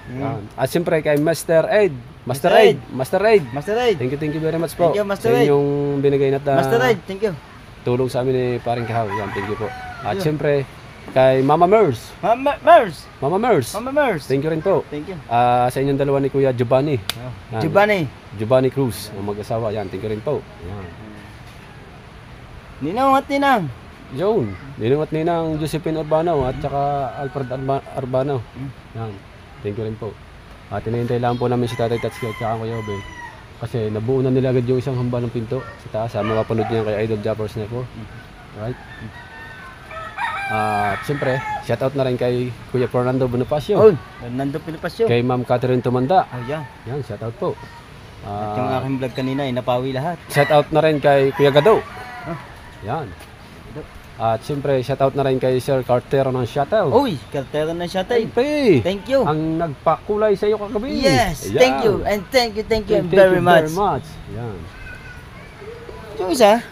At siyempre kay Master Aid. Master Master Aid. Master Aid. Master Raid. Thank you very much po. Thank you, Master sa Aid. inyong binigay na Master Raid, thank you. tulong sa amin ni Paring Kahaw. Yan, thank you po. At siyempre kay Mama Mers. Mama Mers. Mama Mers. Mama Mers. Thank you rin po. Thank you. Sa inyong dalawa ni Kuya Giovanni. Yan. Giovanni Cruz, ang mag-asawa. Yan, thank you rin po. Yan. Ninang at ninang. Yun, ninang at ninang Josephine Urbano at saka Alfred Urbano. Yan, thank you rin po. At hinihintay lang po namin si Tatay Tatsuki at saka Kuya Obet. Kasi nabuo na nila agad yung isang hamba ng pinto sa taas. Mapapanood niyo kay Idol Jappers Network. Right? At siyempre, shout out na rin kay Kuya Fernando Bonifacio. Oh, Fernando Pinapasyo. Kay Ma'am Catherine Tumanda. Oh, yeah. Yan, shout out po. At yung aking vlog kanina ay napawi lahat. Shout out na rin kay Kuya Gado. Yan. At siyempre, shout out na rin kay Sir Cartero ng shoutout. Uy, kartera na siya tayo. Siyempre, Thank you. ang nagpakulay sa iyo kagabi. Yes, Ayan. thank you. And thank you Thank you very much. Yan. Yung isa,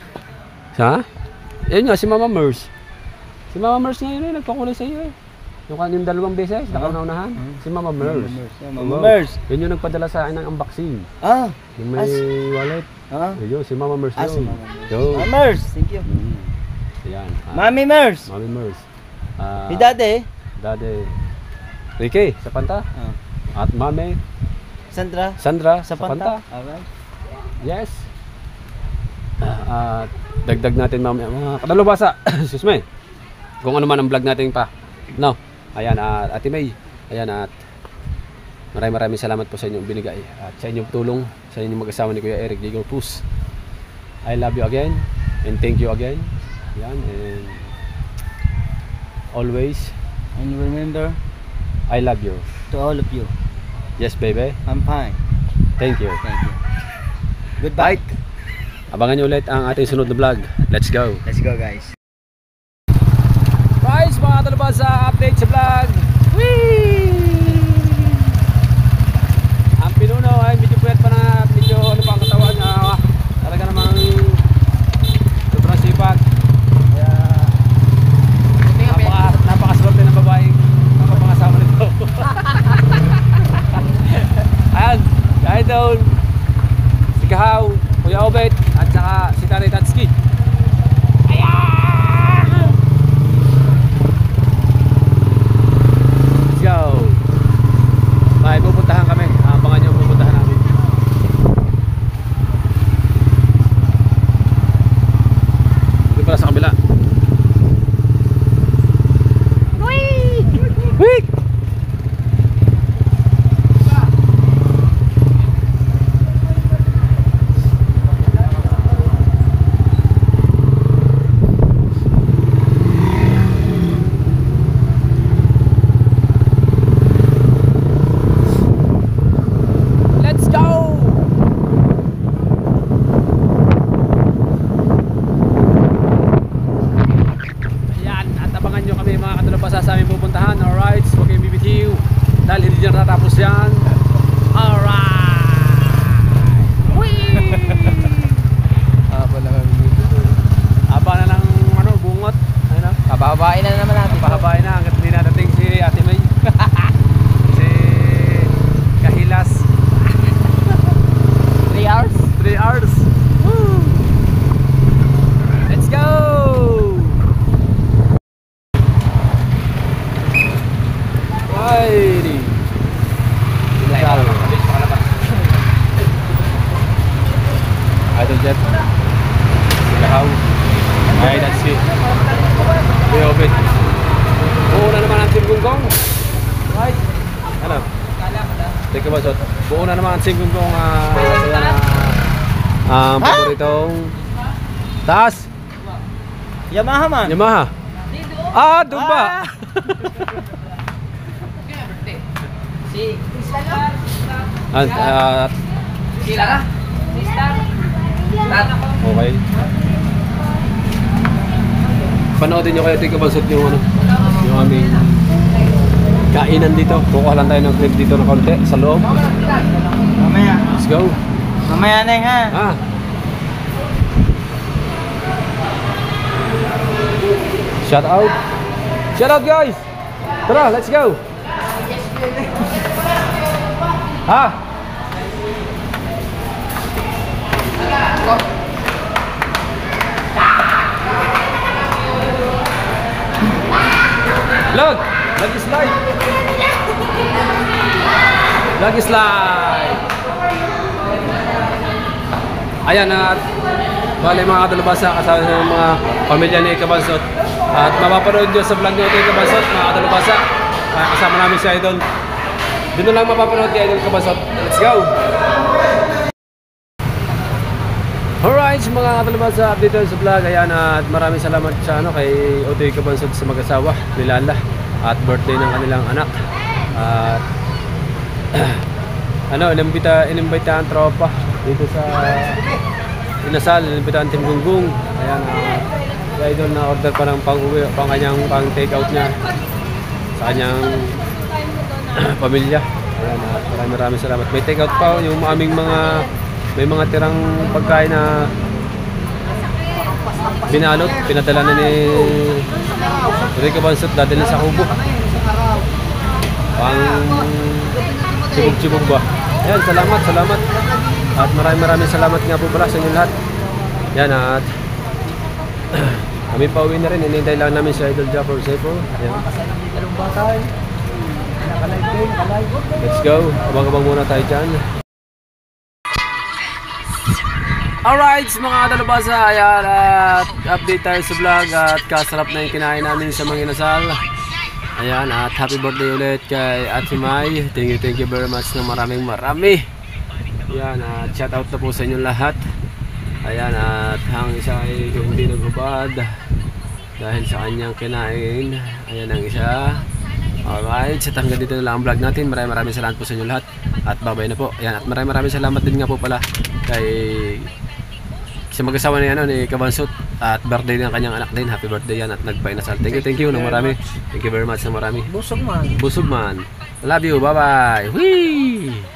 Ha? Ayun nga, si Mama Mers. Si Mama Mers ngayon eh, nagpakulay sa iyo eh. Yung dalawang beses, nakauna-unahan. Si Mama Mers. Mama Mers. Yun yung nagpadala sa akin ng unboxing. Ah, Yung may wallet. Ayun, si Mama Mers si yun. Mama Mers. Yun. Mama Mers, thank you. Yan. Mami Mers. Mami Mers. Si Dade, Dade. Ricky, sa Panta. At Mami Sandra, Sandra, sa sa Panta. Panta. Alright. Yes. At dagdag natin mga kadalubasa. Excuse me. Kung ano man ang vlog natin pa. No. Ayan, Ate May. Ayan, at maraming salamat po sa inyong binigay at sa inyong tulong sa inyong mag-asawa ni Kuya Eric J. Gulpus. I love you again and thank you again. Yan, and always And remember, I love you. to all of you, Yes, baby. I'm fine. Thank you. Thank you. Goodbye. Abangan niyo ulit ang ating sunod na vlog. Let's go. Let's go, guys. Guys, mga talabasa, update sa vlog. Ang pinuno ay medyo puyat pa na, medyo ano pa ang katawan. Talaga namang sobrang sipag. Kaya napakaswerte ng babaeng makapangasawa nito. Ayan, dahil doon si Kahaw, Kuya Obet at saka si Tatay Tatsuki. Go. May pupuntahan kami. Abangan niyo ang pupuntahan namin. Dito pala sa kabila. Wait! Let's go! Ayan, at abangan nyo kami mga kadalabasa sa aming pupuntahan. Alright, huwag kayong BBQ dahil hindi dyan natatapos yan. Alright! Haba na ng ano, bungot. Ayun na. Pababain na naman natin. Pahabain na hanggat hindi nadating si Ate May. Kasi kahit Alrighty. Inasal. Idol Jet. Sigahaw. Ay, that's it. Beobit. Buo na naman ang Team Gunggong. Right. Ano? Teka ba, Sot? Buo na naman ang Team Gunggong. Ang paboritong taas. Yamaha man. Yamaha. Ah, doon ba? Sila ka? Okay. Panoodin nyo kayo, Tika Bansot, yung ano, yung aming kainan dito. Kukuha lang tayo ng clip dito na konti sa loob. Mamaya. Let's go. Mamaya na ha. Ah. Shout out. Shout out guys. Tara, let's go. Ha? Log, lagi slide. Lagi slide. Ayan at bali mga kadalubasa kasama ng mga pamilya ni Kabansot. At mapapanood nyo sa vlog nyo kay Kabansot mga kadalubasa. Kasama namin si Idol. Doon na lang mapapanood kay Idol Kabansot. Let's go! Alright, mga kadalubasa, update tayo sa vlog. Ayan at maraming salamat sa kay Otoy Kabansot sa mag-asawa ni Lala. At birthday ng kanilang anak. At inimbita ang tropa dito sa Inasal, inimbita ang Team Gunggong. Ayan, si Idol na order pa ng pang-uwi, kanyang pang-take out niya sa kanyang pamilya. Ayan, maraming salamat. May take out pa yung aming may mga tirang pagkain na binalot, pinadala na ni Rico Bansot, dadalhin sa kubo. Pang sibog-sibog ba? Ayan, salamat. At maraming salamat nga po pala sa inyo lahat. Yan at kami pauwi na rin. Hinihintay lang namin si Idol Japper Sepo. Ayan. Let's go. Abang-abang muna tayo dyan. Alright, mga kadalubasa. Ayan at update tayo sa vlog. At kasarap na yung kinain namin sa mga inasal. Ayan at happy birthday ulit kay Ate May. Thank you very much na marami. Ayan at shout out na po sa inyo lahat. Ayan at ang isa ay hindi naghubad dahil sa kanyang kinain. Ayan ang isa. Alright, so hanggang dito na lang ang vlog natin. Maraming salamat po sa inyo lahat. At bye-bye na po. Ayan at maraming salamat din nga po pala kay sa mag-asawa ni Kabansot. At birthday ng kanyang anak din. Happy birthday yan at nagpainasal. Thank you ng marami. Thank you very much ng marami. Busog man. Busog man. Love you. Bye-bye. Whee!